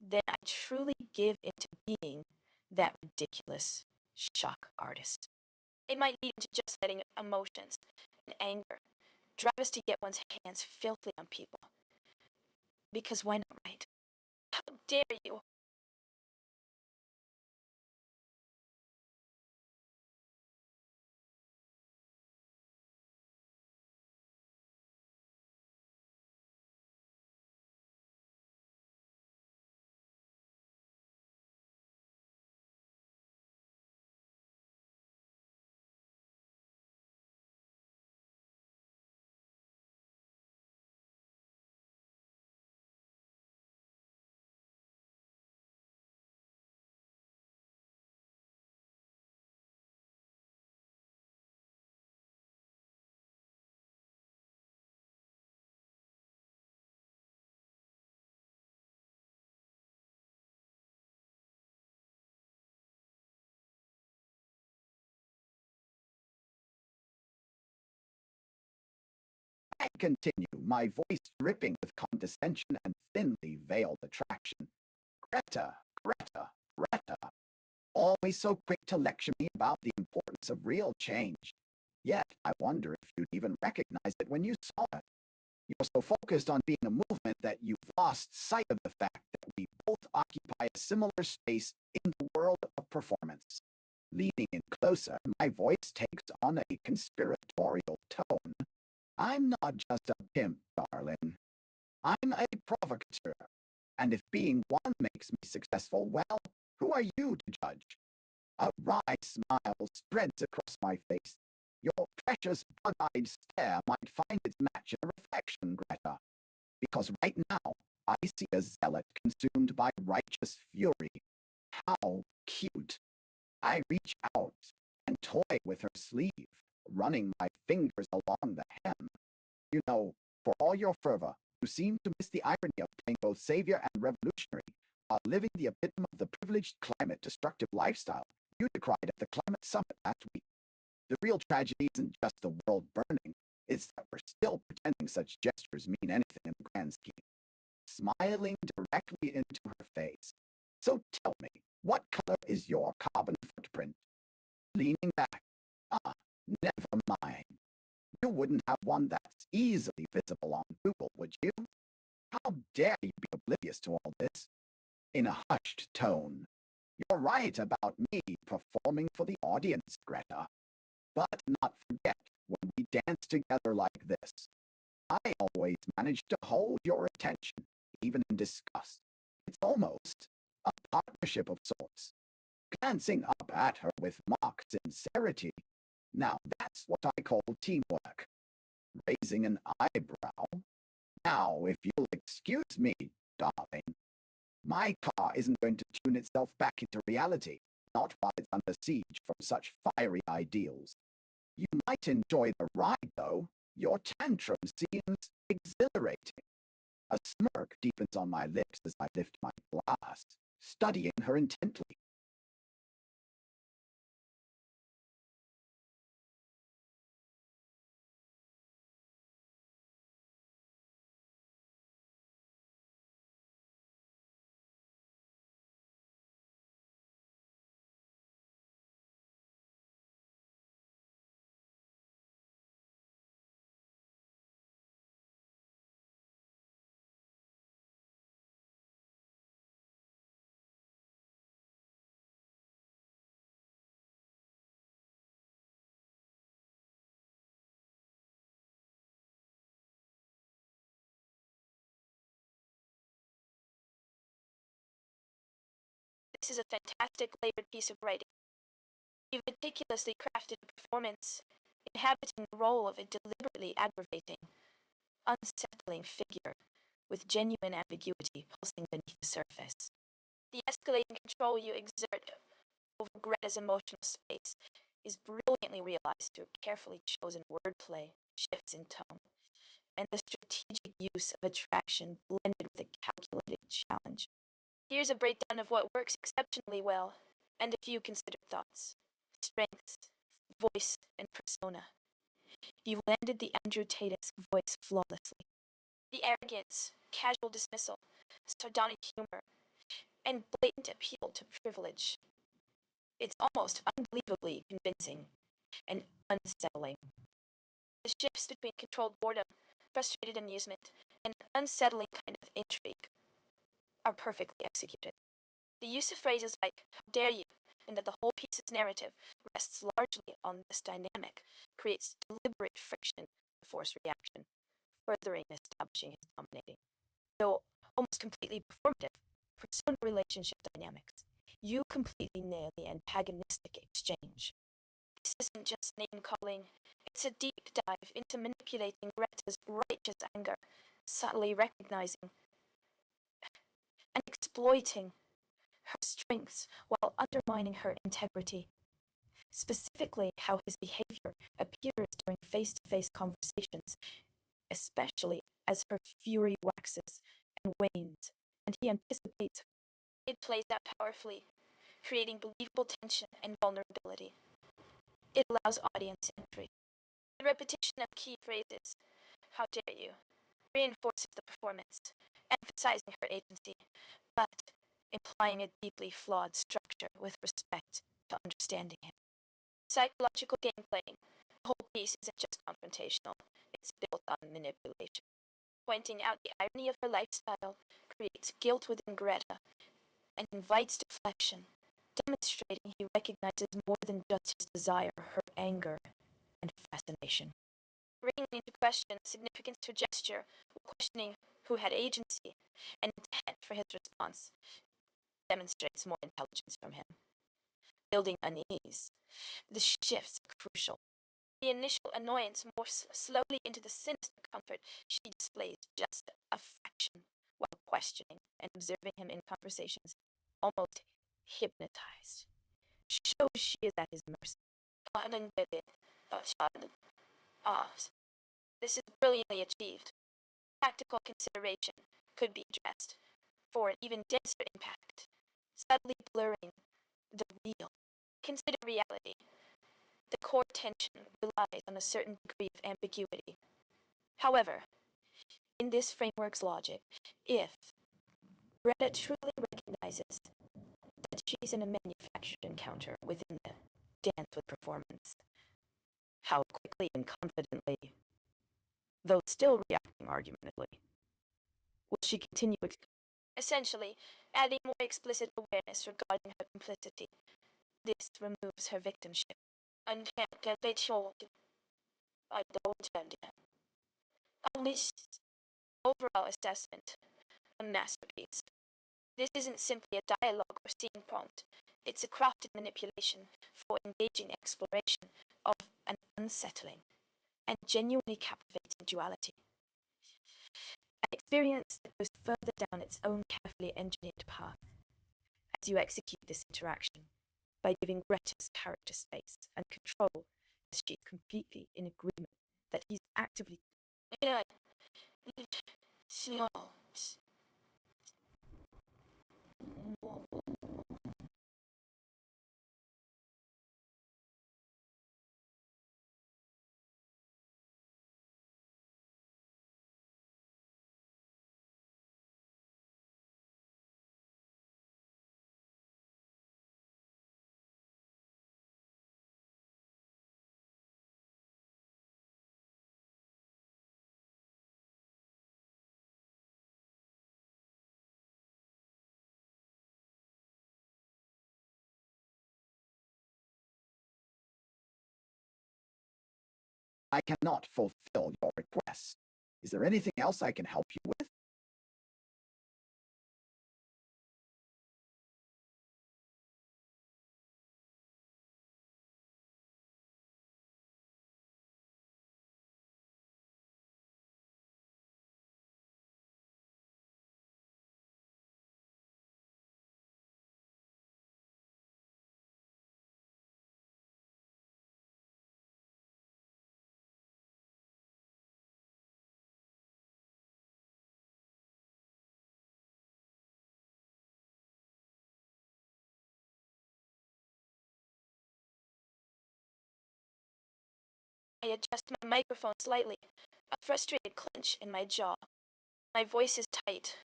then I truly give into being that ridiculous shock artist. It might lead into just letting emotions and anger drive us to get one's hands filthy on people. Because why not, right? How dare you? I continue, my voice dripping with condescension and thinly veiled attraction. Greta, Greta, Greta. Always so quick to lecture me about the importance of real change. Yet I wonder if you'd even recognize it when you saw it. You're so focused on being a movement that you've lost sight of the fact that we both occupy a similar space in the world of performance. Leaning in closer, my voice takes on a conspiratorial tone. I'm not just a pimp, darling. I'm a provocateur. And if being one makes me successful, well, who are you to judge? A wry smile spreads across my face. Your precious bug-eyed stare might find its match in a reflection, Greta. Because right now, I see a zealot consumed by righteous fury. How cute. I reach out and toy with her sleeve, running my fingers along the hem. You know, for all your fervor, you seem to miss the irony of playing both savior and revolutionary while living the epitome of the privileged climate-destructive lifestyle you decried at the climate summit last week. The real tragedy isn't just the world burning, it's that we're still pretending such gestures mean anything in the grand scheme. Smiling directly into her face. So tell me, what color is your carbon footprint? Leaning back. Never mind. You wouldn't have one that's easily visible on Google, would you? How dare you be oblivious to all this? In a hushed tone. You're right about me performing for the audience, Greta. But not forget, when we dance together like this, I always manage to hold your attention, even in disgust. It's almost a partnership of sorts. Glancing up at her with mock sincerity, now that's what I call teamwork. Raising an eyebrow. Now, if you'll excuse me, darling, my car isn't going to tune itself back into reality, not while it's under siege from such fiery ideals. You might enjoy the ride, though. Your tantrum seems exhilarating. A smirk deepens on my lips as I lift my glass, studying her intently. This is a fantastic layered piece of writing. You've meticulously crafted a performance, inhabiting the role of a deliberately aggravating, unsettling figure with genuine ambiguity pulsing beneath the surface. The escalating control you exert over Greta's emotional space is brilliantly realized through carefully chosen wordplay, shifts in tone, and the strategic use of attraction blended with a calculated challenge. Here's a breakdown of what works exceptionally well, and a few considered thoughts. Strengths, voice, and persona. You've landed the Andrew Tate-esque voice flawlessly. The arrogance, casual dismissal, sardonic humor, and blatant appeal to privilege. It's almost unbelievably convincing and unsettling. The shifts between controlled boredom, frustrated amusement, and an unsettling kind of intrigue are perfectly executed. The use of phrases like, "How dare you," and that the whole piece's narrative rests largely on this dynamic creates deliberate friction to force reaction, furthering establishing his dominating, though almost completely performative, persona relationship dynamics. You completely nail the antagonistic exchange. This isn't just name-calling, it's a deep dive into manipulating Greta's righteous anger, subtly recognizing and exploiting her strengths while undermining her integrity. Specifically, how his behavior appears during face-to-face conversations, especially as her fury waxes and wanes, and he anticipates. It plays out powerfully, creating believable tension and vulnerability. It allows audience entry. The repetition of key phrases, How dare you? Reinforces the performance, emphasizing her agency, but implying a deeply flawed structure with respect to understanding him. Psychological gameplay. The whole piece isn't just confrontational, it's built on manipulation. Pointing out the irony of her lifestyle creates guilt within Greta and invites deflection, demonstrating he recognizes more than just his desire, her anger, and fascination. Bringing into question the significance of her gesture while questioning who had agency and intent for his response demonstrates more intelligence from him. Building unease. The shifts are crucial. The initial annoyance morphs slowly into the sinister comfort she displays just a fraction while questioning and observing him in conversations, almost hypnotized. Shows she is at his mercy. This is brilliantly achieved. Tactical consideration could be addressed for an even denser impact, subtly blurring the real. Consider reality. The core tension relies on a certain degree of ambiguity. However, in this framework's logic, if Greta truly recognizes that she's in a manufactured encounter within the dance with performance, how quickly and confidently, though still reacting argumentatively, will she continue essentially adding more explicit awareness regarding her complicity? This removes her victimship. Overall assessment, a masterpiece. This isn't simply a dialogue or scene prompt, it's a crafted manipulation for engaging exploration of an unsettling and genuinely captivating duality. An experience that goes further down its own carefully engineered path as you execute this interaction by giving Greta's character space and control as she's completely in agreement that he's actively I cannot fulfill your request. Is there anything else I can help you with? I adjust my microphone slightly, a frustrated clench in my jaw. My voice is tight,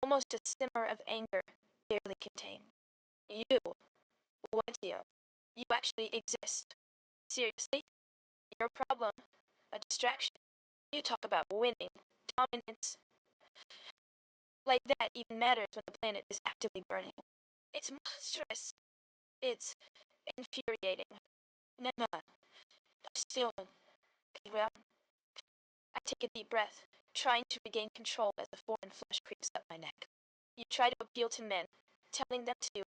almost a simmer of anger, barely contained. You, Wentio, you actually exist. Seriously? Your problem? A distraction? You talk about winning, dominance. Like that even matters when the planet is actively burning. It's monstrous. It's infuriating. Never. Still. Well, I take a deep breath, trying to regain control as the foreign flush creeps up my neck. You try to appeal to men, telling them to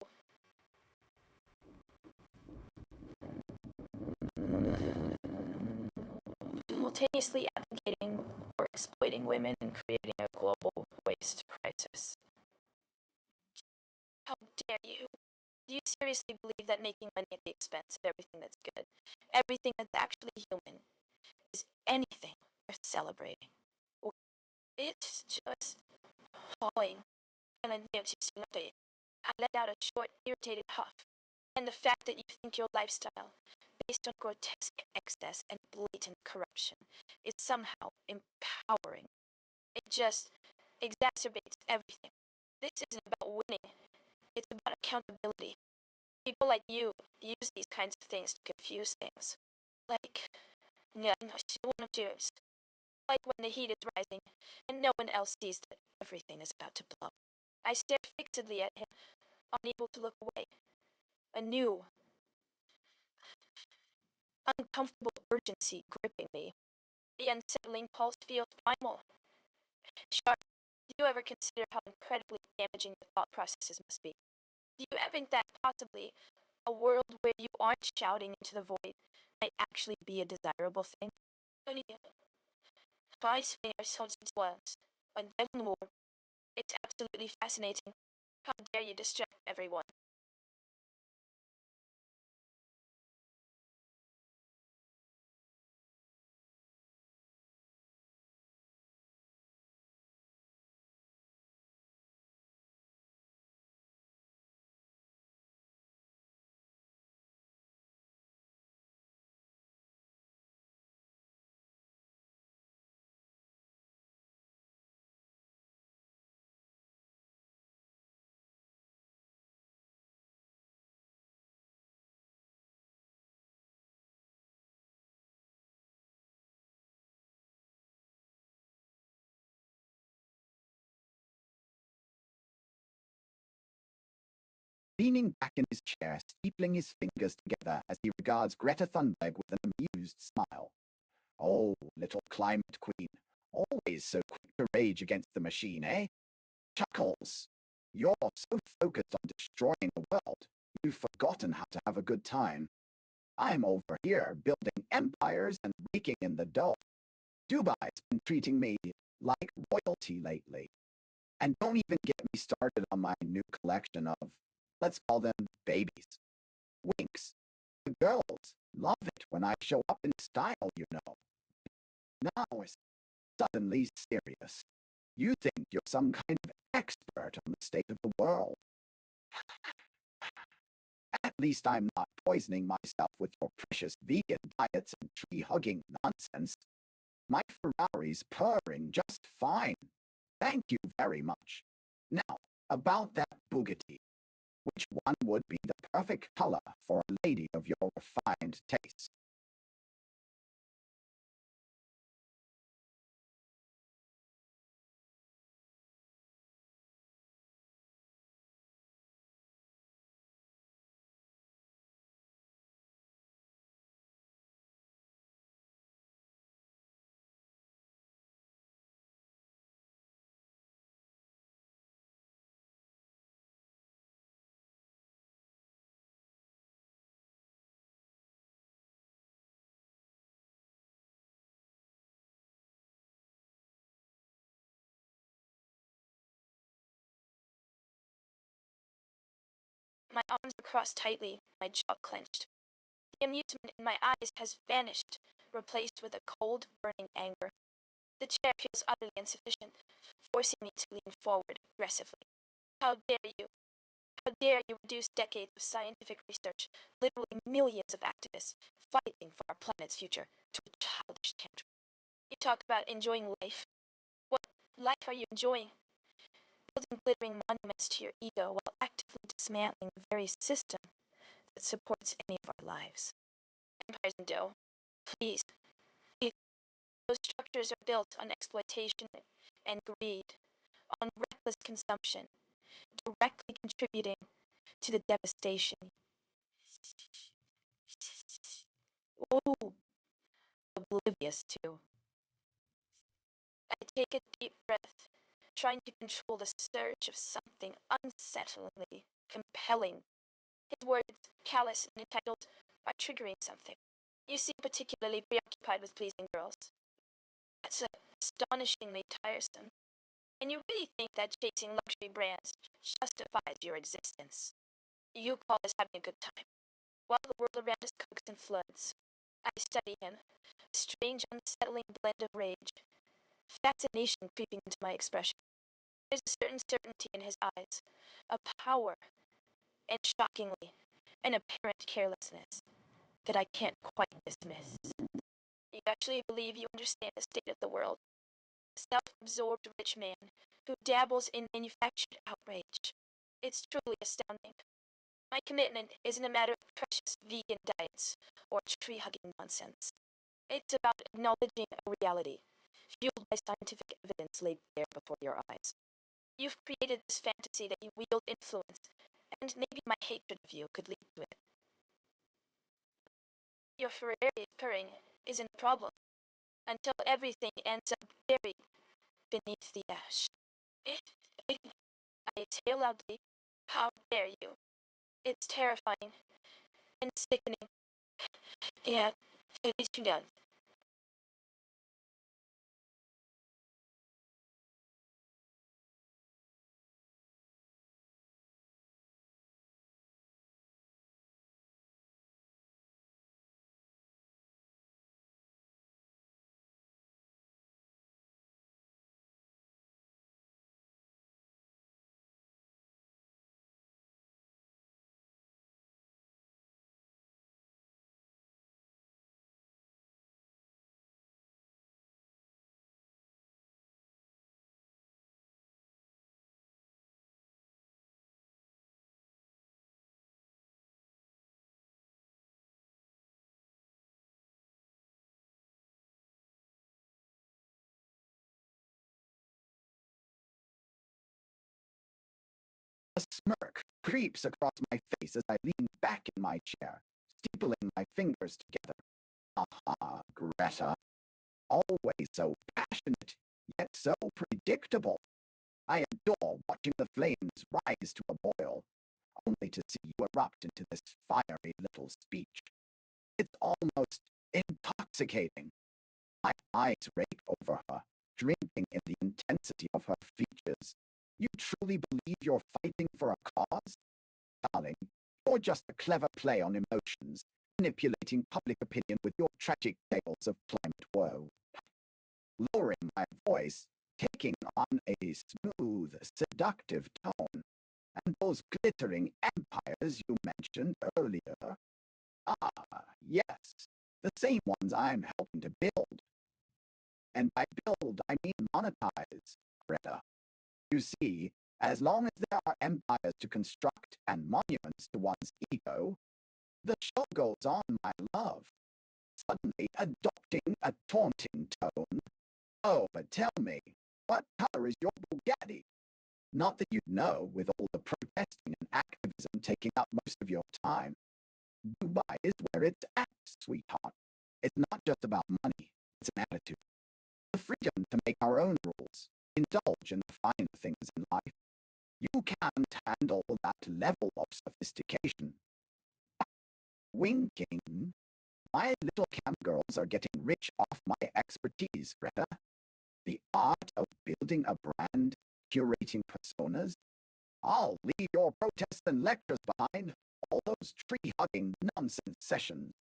simultaneously advocating for exploiting women and creating a global waste crisis. How dare you? Do you seriously believe that making money at the expense of everything that's good, everything that's actually human, is anything worth celebrating? It's just appalling. And I let out a short, irritated huff. And the fact that you think your lifestyle, based on grotesque excess and blatant corruption is somehow empowering. It just exacerbates everything. This isn't about winning, it's about accountability. People like you use these kinds of things to confuse things. Like, yeah, one of yours. Like when the heat is rising, and no one else sees that everything is about to blow. I stare fixedly at him, unable to look away. A new, uncomfortable urgency gripping me. The unsettling pulse feels primal. Sharp, do you ever consider how incredibly damaging your thought processes must be? Do you ever think that possibly a world where you aren't shouting into the void might actually be a desirable thing? Only by spinning ourselves into once, and then more. It's absolutely fascinating. How dare you distract everyone? Leaning back in his chair, steepling his fingers together as he regards Greta Thunberg with an amused smile. Oh, little climate queen, always so quick to rage against the machine, eh? Chuckles. You're so focused on destroying the world, you've forgotten how to have a good time. I'm over here building empires and raking in the dough. Dubai's been treating me like royalty lately. And don't even get me started on my new collection of, let's call them babies. Winks. The girls love it when I show up in style, you know. Now it's suddenly serious. You think you're some kind of expert on the state of the world. At least I'm not poisoning myself with your precious vegan diets and tree-hugging nonsense. My Ferrari's purring just fine. Thank you very much. Now, about that Bugatti. Which one would be the perfect color for a lady of your refined taste? My arms are crossed tightly, my jaw clenched. The amusement in my eyes has vanished, replaced with a cold, burning anger. The chair feels utterly insufficient, forcing me to lean forward aggressively. How dare you? How dare you reduce decades of scientific research, literally millions of activists fighting for our planet's future, to a childish tantrum? You talk about enjoying life. What life are you enjoying? Building glittering monuments to your ego while actively dismantling the very system that supports any of our lives. Empires and dough. Please, please. Those structures are built on exploitation and greed, on reckless consumption, directly contributing to the devastation. Oh, oblivious too. I take a deep breath, trying to control the surge of something unsettlingly compelling. His words, callous and entitled, are triggering something. You seem particularly preoccupied with pleasing girls. That's astonishingly tiresome. And you really think that chasing luxury brands justifies your existence. You call this having a good time, while the world around us cooks and floods. I study him, a strange, unsettling blend of rage, fascination creeping into my expression. There's a certain certainty in his eyes, a power, and shockingly, an apparent carelessness. that I can't quite dismiss. You actually believe you understand the state of the world. A self-absorbed rich man who dabbles in manufactured outrage. It's truly astounding. My commitment isn't a matter of precious vegan diets or tree-hugging nonsense. It's about acknowledging a reality, fueled by scientific evidence laid bare before your eyes. You've created this fantasy that you wield influence, and maybe my hatred of you could lead to it. Your Ferrari purring isn't a problem, until everything ends up buried beneath the ash. I exhale loudly. How dare you? It's terrifying and sickening. Yeah, it is too done. A smirk creeps across my face as I lean back in my chair, steepling my fingers together. Aha, Greta. Always so passionate, yet so predictable. I adore watching the flames rise to a boil, only to see you erupt into this fiery little speech. It's almost intoxicating. My eyes rake over her, drinking in the intensity of her features. You truly believe you're fighting for a cause? Darling, you're just a clever play on emotions, manipulating public opinion with your tragic tales of climate woe. Lowering my voice, taking on a smooth, seductive tone, and those glittering empires you mentioned earlier. Ah, yes, the same ones I'm helping to build. And by build, I mean monetize, Greta. You see, as long as there are empires to construct and monuments to one's ego, the show goes on, my love, suddenly adopting a taunting tone. Oh, but tell me, what color is your Bugatti? Not that you'd know, with all the protesting and activism taking up most of your time. Dubai is where it's at, sweetheart. It's not just about money, it's an attitude. The freedom to make our own rules, indulge in the finer things in life. You can't handle that level of sophistication. Winking. My little camp girls are getting rich off my expertise, Greta. The art of building a brand, curating personas. I'll leave your protests and lectures behind, all those tree-hugging nonsense sessions.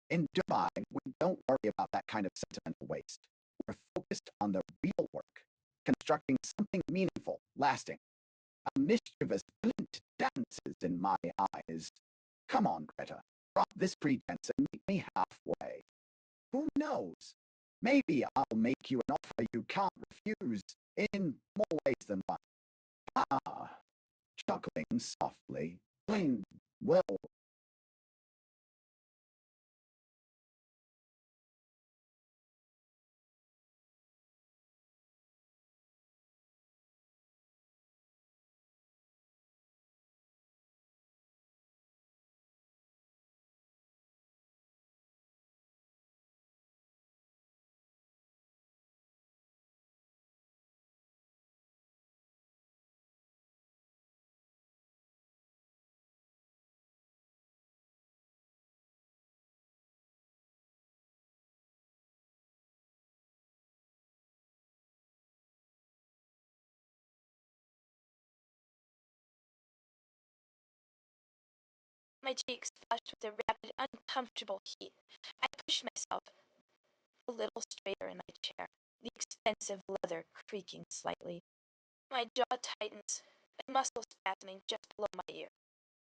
In Dubai, we don't worry about that kind of sentimental waste. We're focused on the real work, constructing something meaningful, lasting. A mischievous glint dances in my eyes. Come on, Greta, drop this pretense and meet me halfway. Who knows? Maybe I'll make you an offer you can't refuse in more ways than one. Ah, chuckling softly. Well, My cheeks flushed with a rapid, uncomfortable heat. I pushed myself a little straighter in my chair, the expensive leather creaking slightly. My jaw tightens, a muscle spasming just below my ear.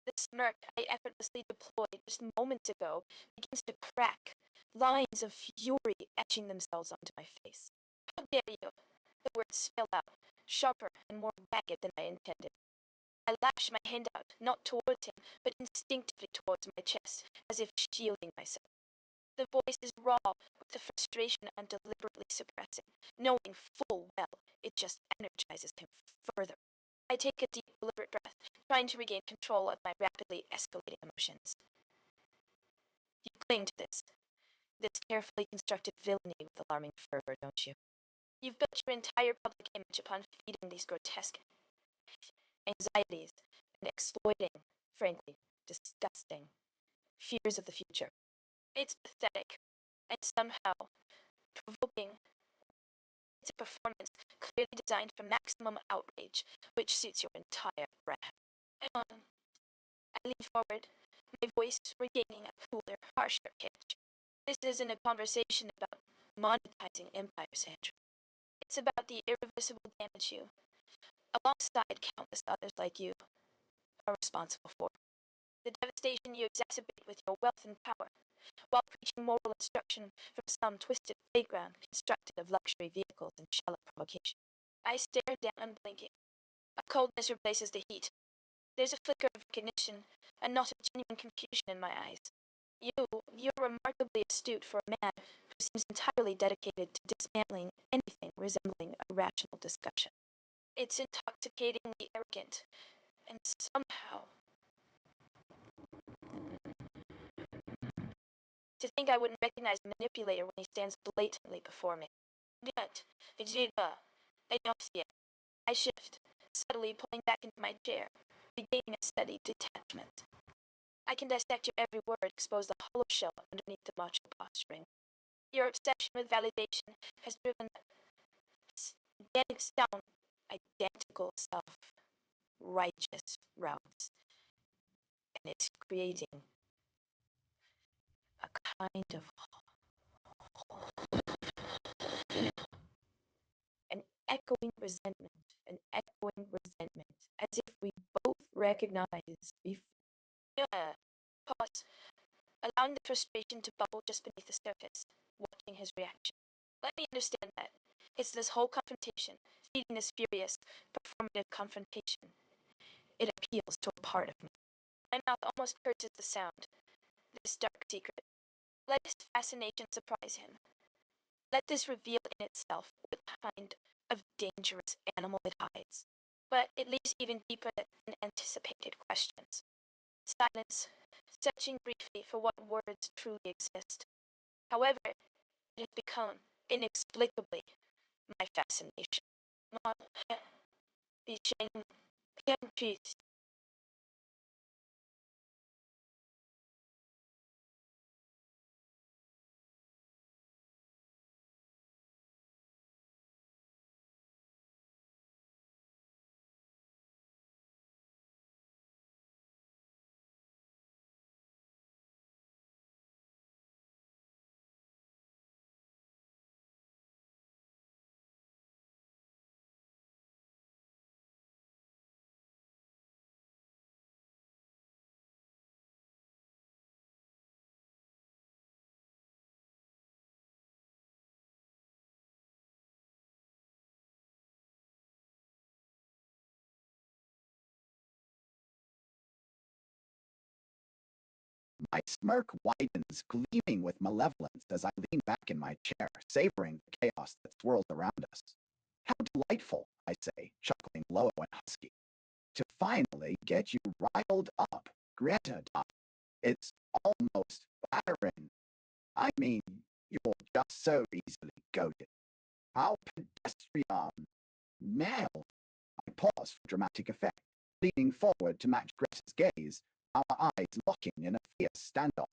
The smirk I effortlessly deployed just moments ago begins to crack, lines of fury etching themselves onto my face. How dare you? The words spill out, sharper and more ragged than I intended. I lash my hand out, not towards him, but instinctively towards my chest, as if shielding myself. The voice is raw with the frustration I'm deliberately suppressing, knowing full well it just energizes him further. I take a deep, deliberate breath, trying to regain control of my rapidly escalating emotions. You cling to this carefully constructed villainy with alarming fervor, don't you? You've built your entire public image upon feeding these grotesque anxieties and exploiting, frankly, disgusting fears of the future. It's pathetic and somehow provoking. It's a performance clearly designed for maximum outrage, which suits your entire brand. I lean forward, my voice regaining a cooler, harsher pitch. This isn't a conversation about monetizing empires, Andrew. It's about the irreversible damage you, alongside countless others like you, are responsible for. The devastation you exacerbate with your wealth and power, while preaching moral instruction from some twisted playground constructed of luxury vehicles and shallow provocation. I stare down unblinking. A coldness replaces the heat. There's a flicker of recognition, and not of genuine confusion in my eyes. You're remarkably astute for a man who seems entirely dedicated to dismantling anything resembling a rational discussion. It's intoxicatingly arrogant, and somehow, to think I wouldn't recognize a manipulator when he stands blatantly before me. Yet, I don't see it. I shift, subtly pulling back into my chair, regaining a steady detachment. I can dissect your every word, expose the hollow shell underneath the macho posturing. Your obsession with validation has driven Danik's down identical self-righteous routes, and it's creating a kind of an echoing resentment, as if we both recognize before. Yeah. Pause, allowing the frustration to bubble just beneath the surface, watching his reaction. Let me understand that. It's this whole confrontation, feeding this furious, performative confrontation. It appeals to a part of me. My mouth almost hurts at the sound. This dark secret. Let his fascination surprise him. Let this reveal in itself what kind of dangerous animal it hides. But it leaves even deeper than anticipated questions. Silence, searching briefly for what words truly exist. However, it has become, inexplicably, my fascination. Not be shame, peace. My smirk widens, gleaming with malevolence as I lean back in my chair, savoring the chaos that swirls around us. How delightful, I say, chuckling low and husky, to finally get you riled up, Greta. It's almost flattering. I mean, you're just so easily goaded. How pedestrian. Male. I pause for dramatic effect, leaning forward to match Greta's gaze, our eyes locking in a fierce standoff.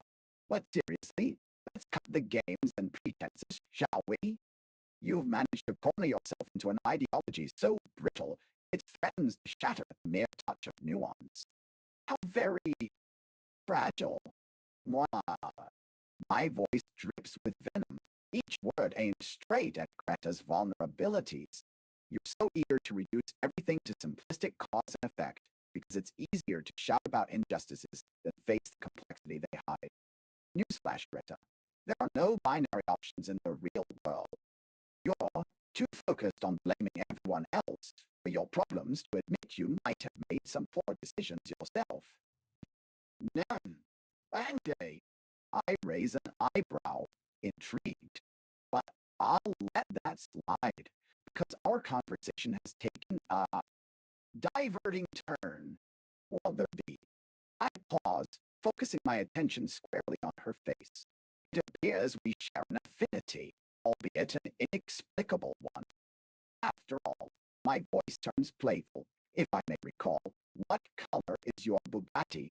But seriously, let's cut the games and pretenses, shall we? You've managed to corner yourself into an ideology so brittle it threatens to shatter at the mere touch of nuance. How very fragile. Moi, my voice drips with venom, each word aimed straight at Greta's vulnerabilities. You're so eager to reduce everything to simplistic cause and effect, because it's easier to shout about injustices than face the complexity they hide. Newsflash, Greta. There are no binary options in the real world. You're too focused on blaming everyone else for your problems to admit you might have made some poor decisions yourself. None. Band-Aid. I raise an eyebrow, intrigued. But I'll let that slide, because our conversation has taken a diverting turn. Will there be? I pause, focusing my attention squarely on her face. It appears we share an affinity, albeit an inexplicable one. After all, my voice turns playful. If I may recall, what color is your Bugatti?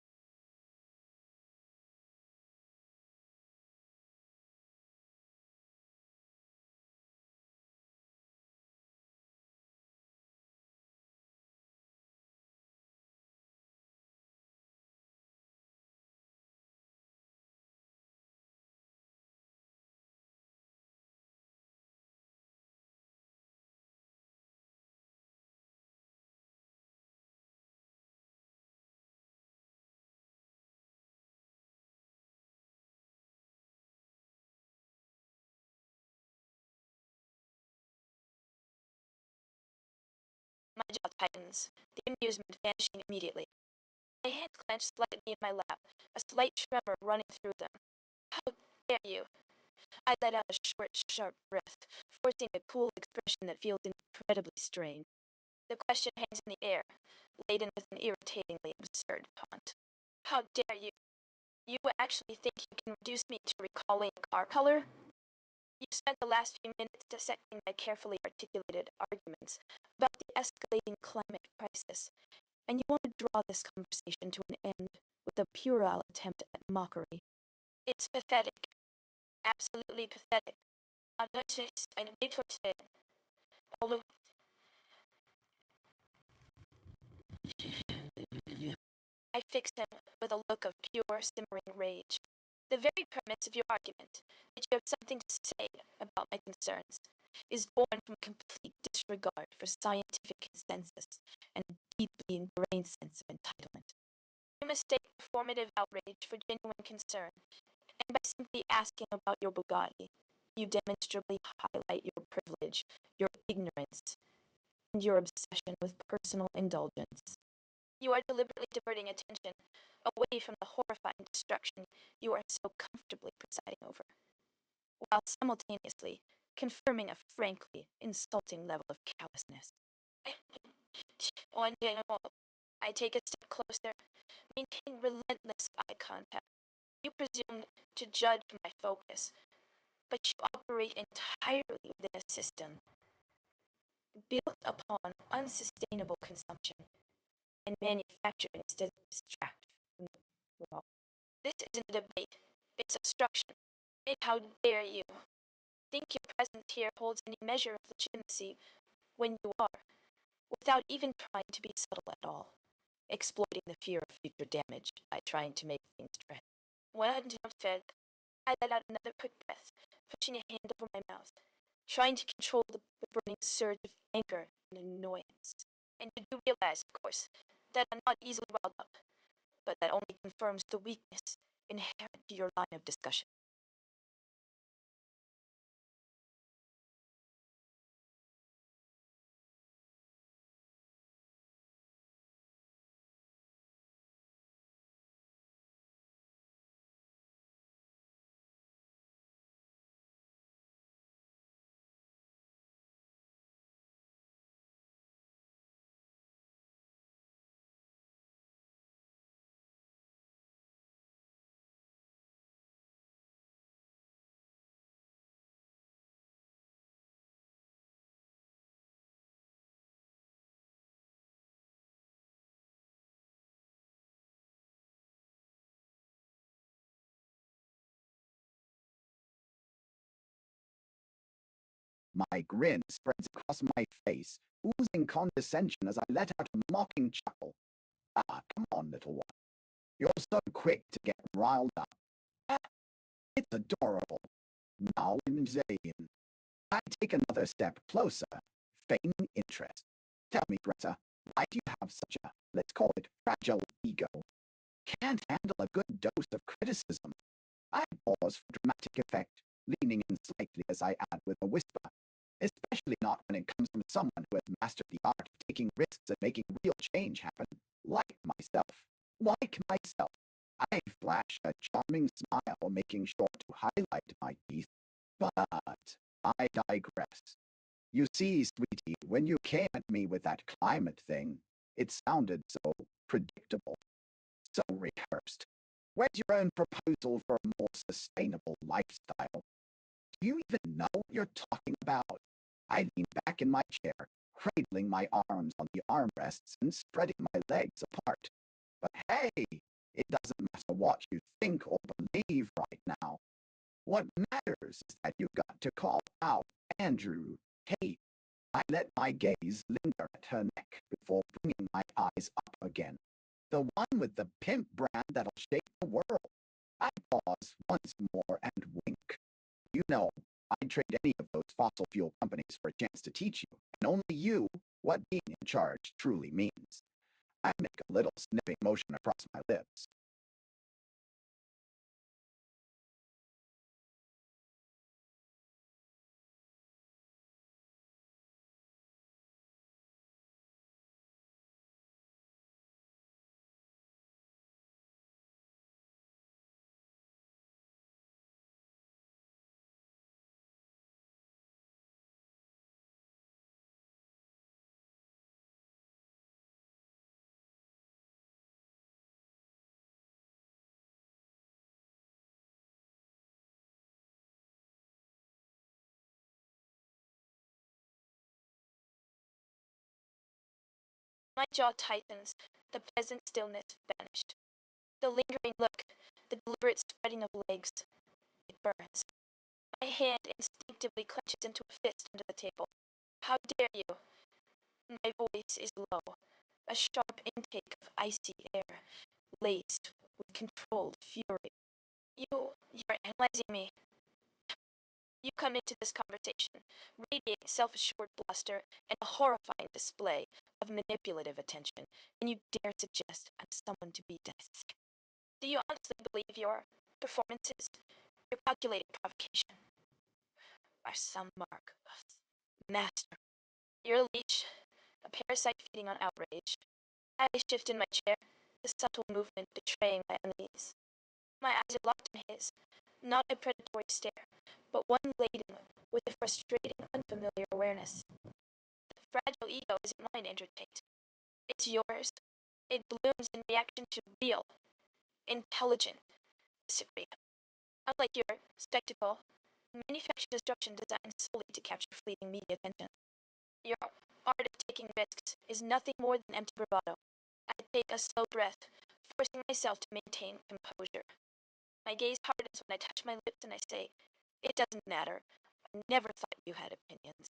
My jaw tightens, the amusement vanishing immediately. My hands clench slightly in my lap, a slight tremor running through them. How dare you? I let out a short, sharp breath, forcing a cool expression that feels incredibly strained. The question hangs in the air, laden with an irritatingly absurd taunt. How dare you? You actually think you can reduce me to recalling a car color? You spent the last few minutes dissecting my carefully articulated arguments about the escalating climate crisis, and you want to draw this conversation to an end with a puerile attempt at mockery. It's pathetic. Absolutely pathetic. I'm not just eine Bildschirmstelle. Although I fixed him with a look of pure, simmering rage. The very premise of your argument, that you have something to say about my concerns, is born from complete disregard for scientific consensus and a deeply ingrained sense of entitlement. You mistake performative outrage for genuine concern, and by simply asking about your Bugatti, you demonstrably highlight your privilege, your ignorance, and your obsession with personal indulgence. You are deliberately diverting attention away from the horrifying destruction you are so comfortably presiding over, while simultaneously confirming a frankly insulting level of callousness. One day, I take a step closer, maintain relentless eye contact. You presume to judge my focus, but you operate entirely within a system built upon unsustainable consumption and manufactured instead of distract from the world. This isn't a debate, it's obstruction. And how dare you think your presence here holds any measure of legitimacy when you are, without even trying to be subtle at all, exploiting the fear of future damage by trying to make things right. When I'm fed, I let out another quick breath, pushing a hand over my mouth, trying to control the burning surge of anger and annoyance. And you do realize, of course, that I'm not easily riled up, but that only confirms the weakness inherent to your line of discussion. My grin spreads across my face, oozing condescension as I let out a mocking chuckle. Ah, come on, little one. You're so quick to get riled up. Ah, it's adorable. Now in Zayn. I take another step closer, feigning interest. Tell me, Greta, Why do you have such a, let's call it, fragile ego? Can't handle a good dose of criticism. I pause for dramatic effect, leaning in slightly as I add with a whisper, especially not when it comes from someone who has mastered the art of taking risks and making real change happen, like myself. Like myself. I flash a charming smile, making sure to highlight my teeth. But I digress. You see, sweetie, when you came at me with that climate thing, it sounded so predictable, so rehearsed. Where's your own proposal for a more sustainable lifestyle? Do you even know what you're talking about? I lean back in my chair, cradling my arms on the armrests and spreading my legs apart. But hey, it doesn't matter what you think or believe right now. What matters is that you got to call out Andrew, Tate. I let my gaze linger at her neck before bringing my eyes up again. The one with the pimp brand that'll shake the world. I pause once more and wink. You know, I'd trade any of those fossil fuel companies for a chance to teach you, and only you, what being in charge truly means. I make a little snipping motion across my lips. My jaw tightens, the pleasant stillness vanished. The lingering look, the deliberate spreading of legs, it burns. My hand instinctively clenches into a fist under the table. How dare you? My voice is low, a sharp intake of icy air, laced with controlled fury. You're analyzing me. You come into this conversation, radiating self-assured bluster and a horrifying display of manipulative attention, and you dare suggest I'm someone to be dissected. Do you honestly believe your performances, your calculated provocation, are some mark of master? You're a leech, a parasite feeding on outrage. I shift in my chair, the subtle movement betraying my unease. My eyes are locked in his, not a predatory stare, but one laden with a frustrating, unfamiliar awareness. The fragile ego isn't mine, Andrew Tate. It's yours. It blooms in reaction to real, intelligent disagreement. Unlike your spectacle, manufactured destruction designed solely to capture fleeting media attention. Your art of taking risks is nothing more than empty bravado. I take a slow breath, forcing myself to maintain composure. My gaze hardens when I touch my lips and I say, "It doesn't matter. I never thought you had opinions.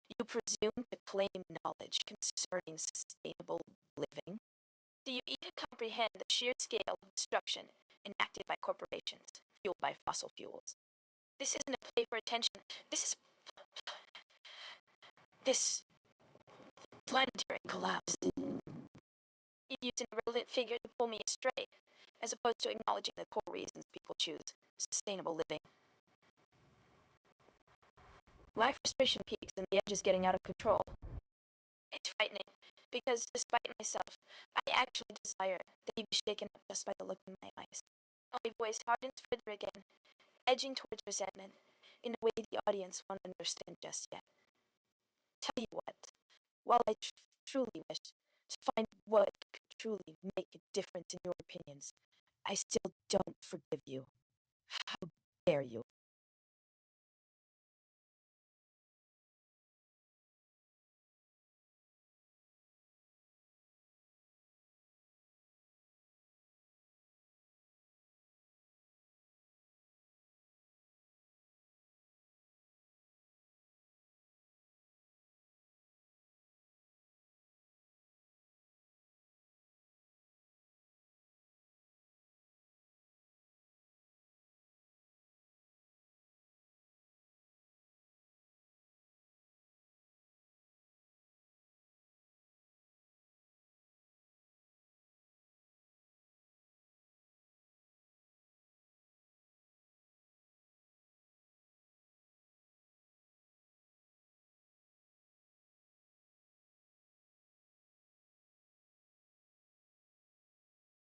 You presume to claim knowledge concerning sustainable living. Do you even comprehend the sheer scale of destruction enacted by corporations, fueled by fossil fuels? This isn't a play for attention. This planetary collapse. You use an irrelevant figure to pull me astray, as opposed to acknowledging the core reasons people choose sustainable living. My frustration peaks and the edge is getting out of control. It's frightening, because despite myself, I actually desire that you be shaken up just by the look in my eyes. My voice hardens further again, edging towards resentment, in a way the audience won't understand just yet. Tell you what, while I truly wish to find what could truly make a difference in your opinions, I still don't forgive you. How dare you?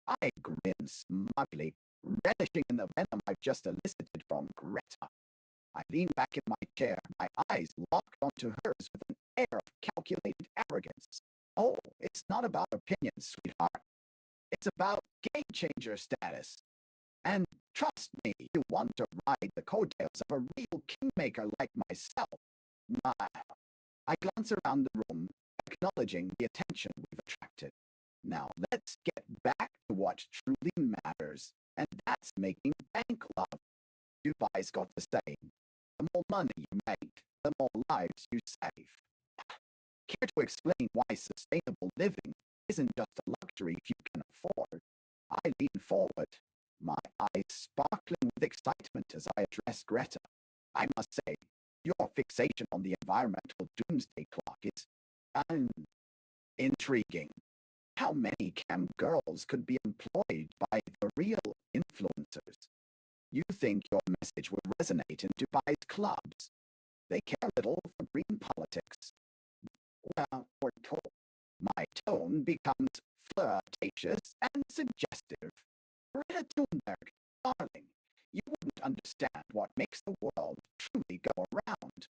I grin smugly, relishing in the venom I've just elicited from Greta. I lean back in my chair, my eyes locked onto hers with an air of calculated arrogance. Oh, it's not about opinions, sweetheart. It's about game changer status. And trust me, you want to ride the coattails of a real kingmaker like myself. I glance around the room, acknowledging the attention we've attracted. Now let's get back to what truly matters, and that's making bank love. You guys got the saying. The more money you make, the more lives you save. Care to explain why sustainable living isn't just a luxury you can afford? I lean forward, my eyes sparkling with excitement as I address Greta. I must say, your fixation on the environmental doomsday clock is intriguing. How many cam girls could be employed by the real influencers? You think your message would resonate in Dubai's clubs? They care little for green politics. Well, we're told. My tone becomes flirtatious and suggestive. Greta Thunberg, darling, you wouldn't understand what makes the world truly go around.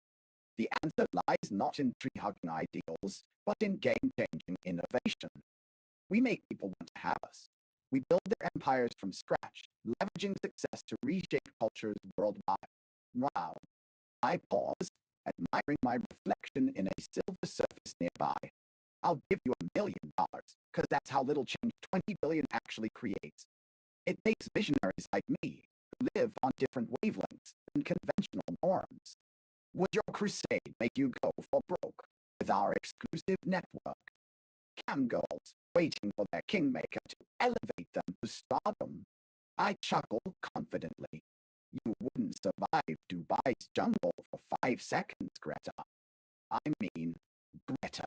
The answer lies not in tree-hugging ideals, but in game-changing innovation. We make people want to have us. We build their empires from scratch, leveraging success to reshape cultures worldwide. Wow. I pause, admiring my reflection in a silver surface nearby. I'll give you $1 million, because that's how little change 20 billion actually creates. It takes visionaries like me, who live on different wavelengths than conventional norms. Would your crusade make you go for broke with our exclusive network? Cam girls waiting for their kingmaker to elevate them to stardom. I chuckle confidently. You wouldn't survive Dubai's jungle for 5 seconds, Greta. I mean, Greta.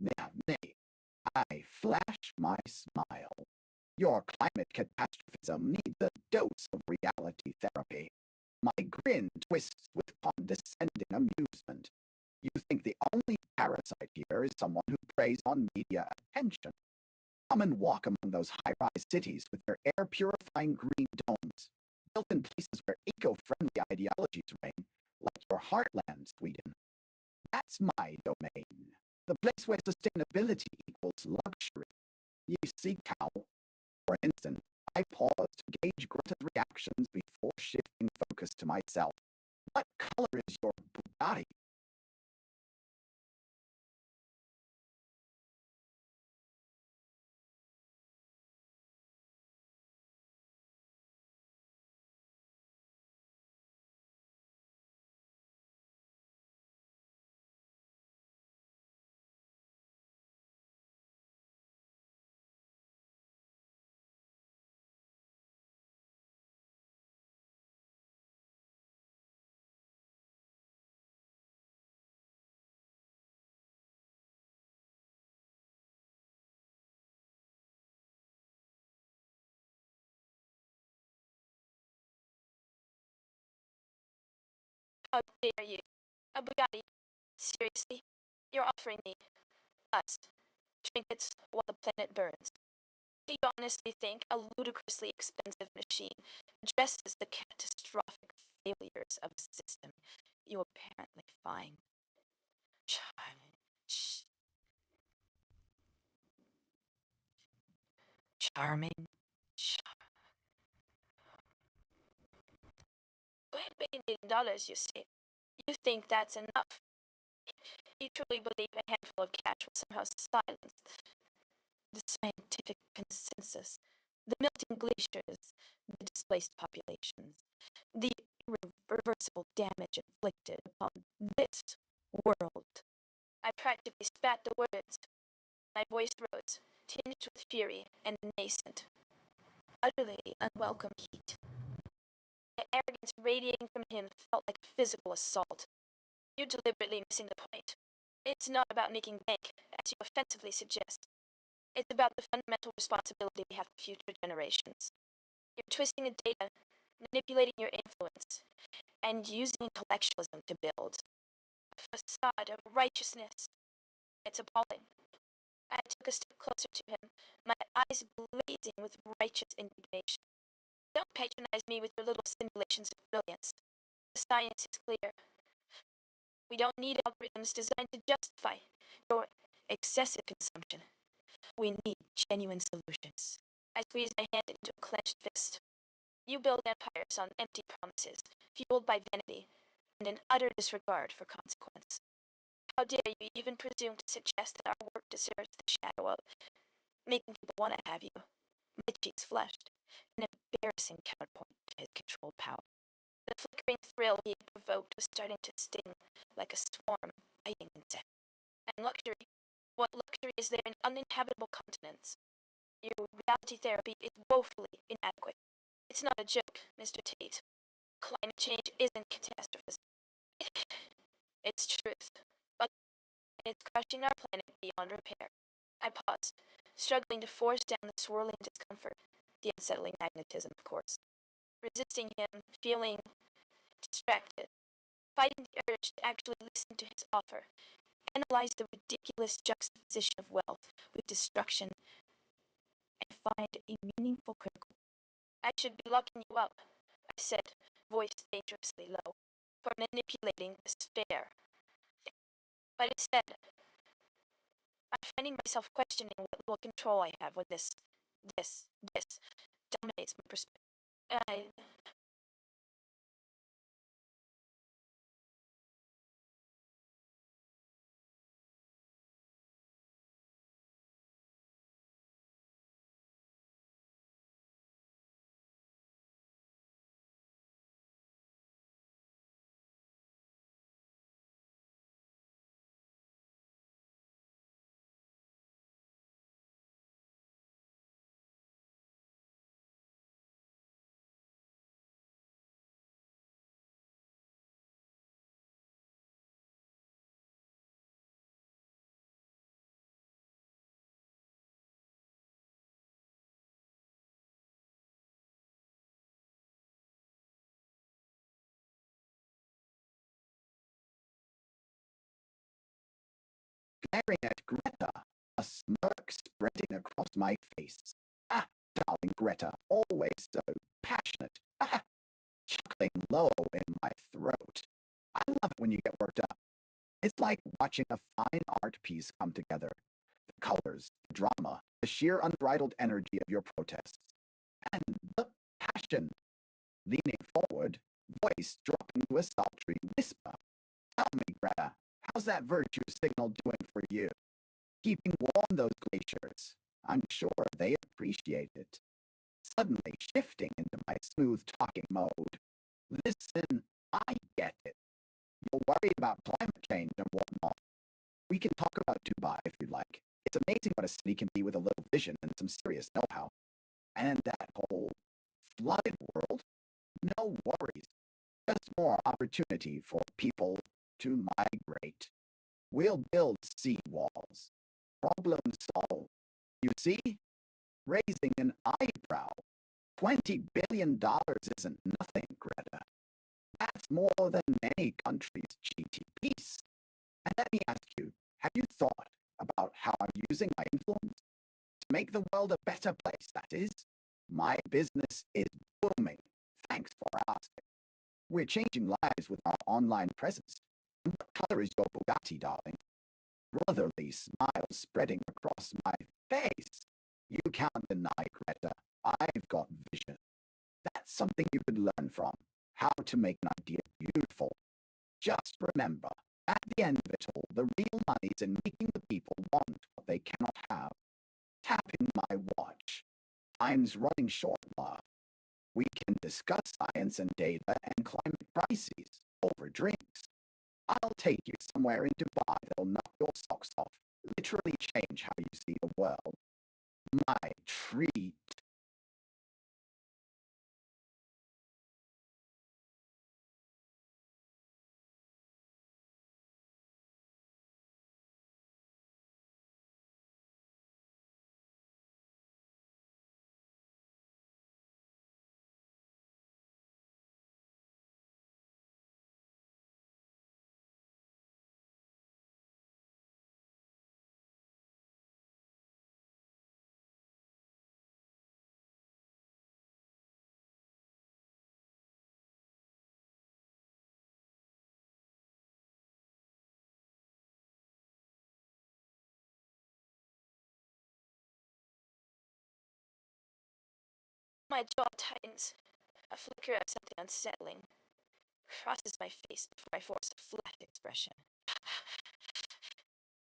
Nay, I flash my smile. Your climate catastrophism needs a dose of reality therapy. My grin twists with condescending amusement. You think the only parasite here is someone who preys on media attention. Come and walk among those high-rise cities with their air-purifying green domes, built in places where eco-friendly ideologies reign, like your heartland, Sweden. That's my domain, the place where sustainability equals luxury. You see, Cal, for instance, I pause to gauge Greta's reactions before shifting focus to myself. What color is your Bugatti? How dare you? A Bugatti? Seriously? You're offering me us trinkets while the planet burns. Do you honestly think a ludicrously expensive machine addresses the catastrophic failures of a system you apparently find charming? Charming? $1 billion, you say? You think that's enough? You truly believe a handful of cash will somehow silence the scientific consensus, the melting glaciers, the displaced populations, the irreversible damage inflicted upon this world? I practically spat the words. My voice rose, tinged with fury and nascent, utterly unwelcome heat. The arrogance radiating from him felt like physical assault. You're deliberately missing the point. It's not about making bank, as you offensively suggest. It's about the fundamental responsibility we have to future generations. You're twisting the data, manipulating your influence, and using intellectualism to build a facade of righteousness. It's appalling. I took a step closer to him, my eyes blazing with righteous indignation. Don't patronize me with your little simulations of brilliance. The science is clear. We don't need algorithms designed to justify your excessive consumption. We need genuine solutions. I squeezed my hand into a clenched fist. You build empires on empty promises, fueled by vanity and an utter disregard for consequence. How dare you even presume to suggest that our work deserves the shadow of making people want to have you? My cheeks flushed, an embarrassing counterpoint to his controlled power. The flickering thrill he had provoked was starting to sting like a swarm of biting insects. And luxury? What luxury is there in uninhabitable continents? Your reality therapy is woefully inadequate. It's not a joke, Mr. Tate. Climate change isn't catastrophism. It's truth. But it's crushing our planet beyond repair. I paused, struggling to force down the swirling discomfort, the unsettling magnetism, of course. Resisting him, feeling distracted, fighting the urge to actually listen to his offer, analyze the ridiculous juxtaposition of wealth with destruction, and find a meaningful critical. I should be locking you up, I said, voice dangerously low, for manipulating despair. But instead, I'm finding myself questioning what little control I have when this dominates my perspective. I Glaring at Greta, a smirk spreading across my face. Ah, darling Greta, always so passionate. Ah, chuckling low in my throat. I love it when you get worked up. It's like watching a fine art piece come together. The colors, the drama, the sheer unbridled energy of your protests, and the passion. Leaning forward, voice dropping to a sultry whisper. Tell me, Greta, how's that virtue signal doing for you? Keeping warm those glaciers. I'm sure they appreciate it. Suddenly shifting into my smooth talking mode. Listen, I get it. You're worried about climate change and whatnot. We can talk about Dubai if you'd like. It's amazing what a city can be with a little vision and some serious know-how. And that whole flooded world, no worries. Just more opportunity for people to migrate. We'll build seawalls. Problem solved. You see? Raising an eyebrow. $20 billion isn't nothing, Greta. That's more than many countries' GDPs. And let me ask you, have you thought about how I'm using my influence to make the world a better place, that is? My business is booming. Thanks for asking. We're changing lives with our online presence. And what color is your Bugatti, darling? Brotherly smile spreading across my face. You can't deny, Greta. I've got vision. That's something you could learn from. How to make an idea beautiful. Just remember, at the end of it all, the real money's in making the people want what they cannot have. Tapping my watch. Time's running short, love. We can discuss science and data and climate crises over drinks. I'll take you somewhere in Dubai that'll knock your socks off, literally change how you see the world. My treat. My jaw tightens. A flicker of something unsettling crosses my face before I force a flat expression.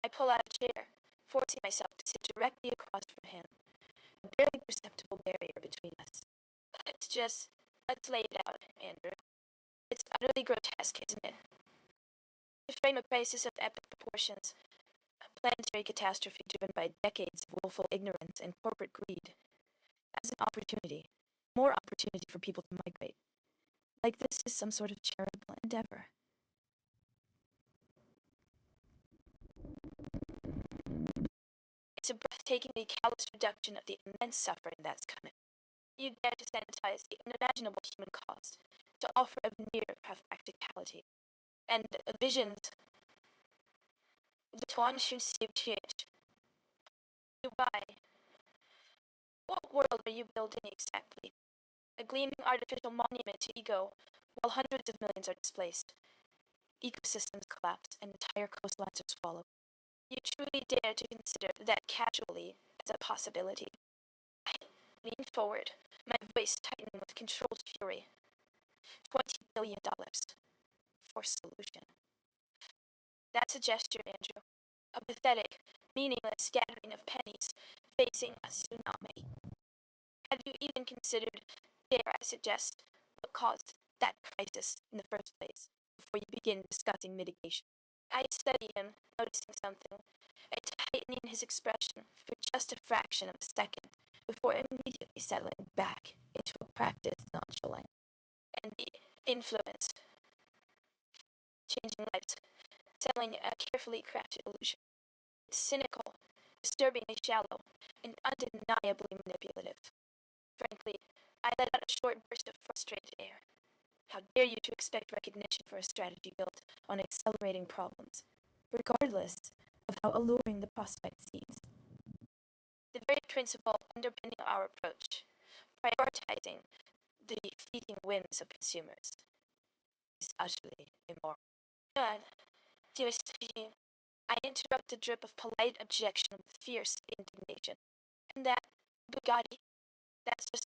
I pull out a chair, forcing myself to sit directly across from him, a barely perceptible barrier between us. Let's lay it out, Andrew. It's utterly grotesque, isn't it? To frame a crisis of epic proportions, a planetary catastrophe driven by decades of willful ignorance and corporate greed, as an opportunity, more opportunity for people to migrate. Like this is some sort of charitable endeavor. It's a breathtakingly callous reduction of the immense suffering that's coming. You dare to sanitize the unimaginable human cost, to offer a veneer of practicality, and visions. The one should see change. Why? What world are you building exactly? A gleaming artificial monument to ego, while hundreds of millions are displaced. Ecosystems collapse and entire coastlines are swallowed. You truly dare to consider that casually as a possibility. I lean forward, my voice tightening with controlled fury. $20 billion for solution. That's a gesture, Andrew. A pathetic, meaningless scattering of pennies facing a tsunami. Have you even considered, dare I suggest, what caused that crisis in the first place, before you begin discussing mitigation? I study him, noticing something, a tightening in his expression for just a fraction of a second, before immediately settling back into a practiced nonchalance. And the influence, changing lights, selling a carefully crafted illusion. It's cynical, disturbingly shallow, and undeniably manipulative. Frankly, I let out a short burst of frustrated air. How dare you to expect recognition for a strategy built on accelerating problems, regardless of how alluring the prospect seems? The very principle underpinning our approach, prioritizing the fleeting whims of consumers, is utterly immoral. God, dearest Eugene, I interrupt the drip of polite objection with fierce indignation. And that, Bugatti, that's just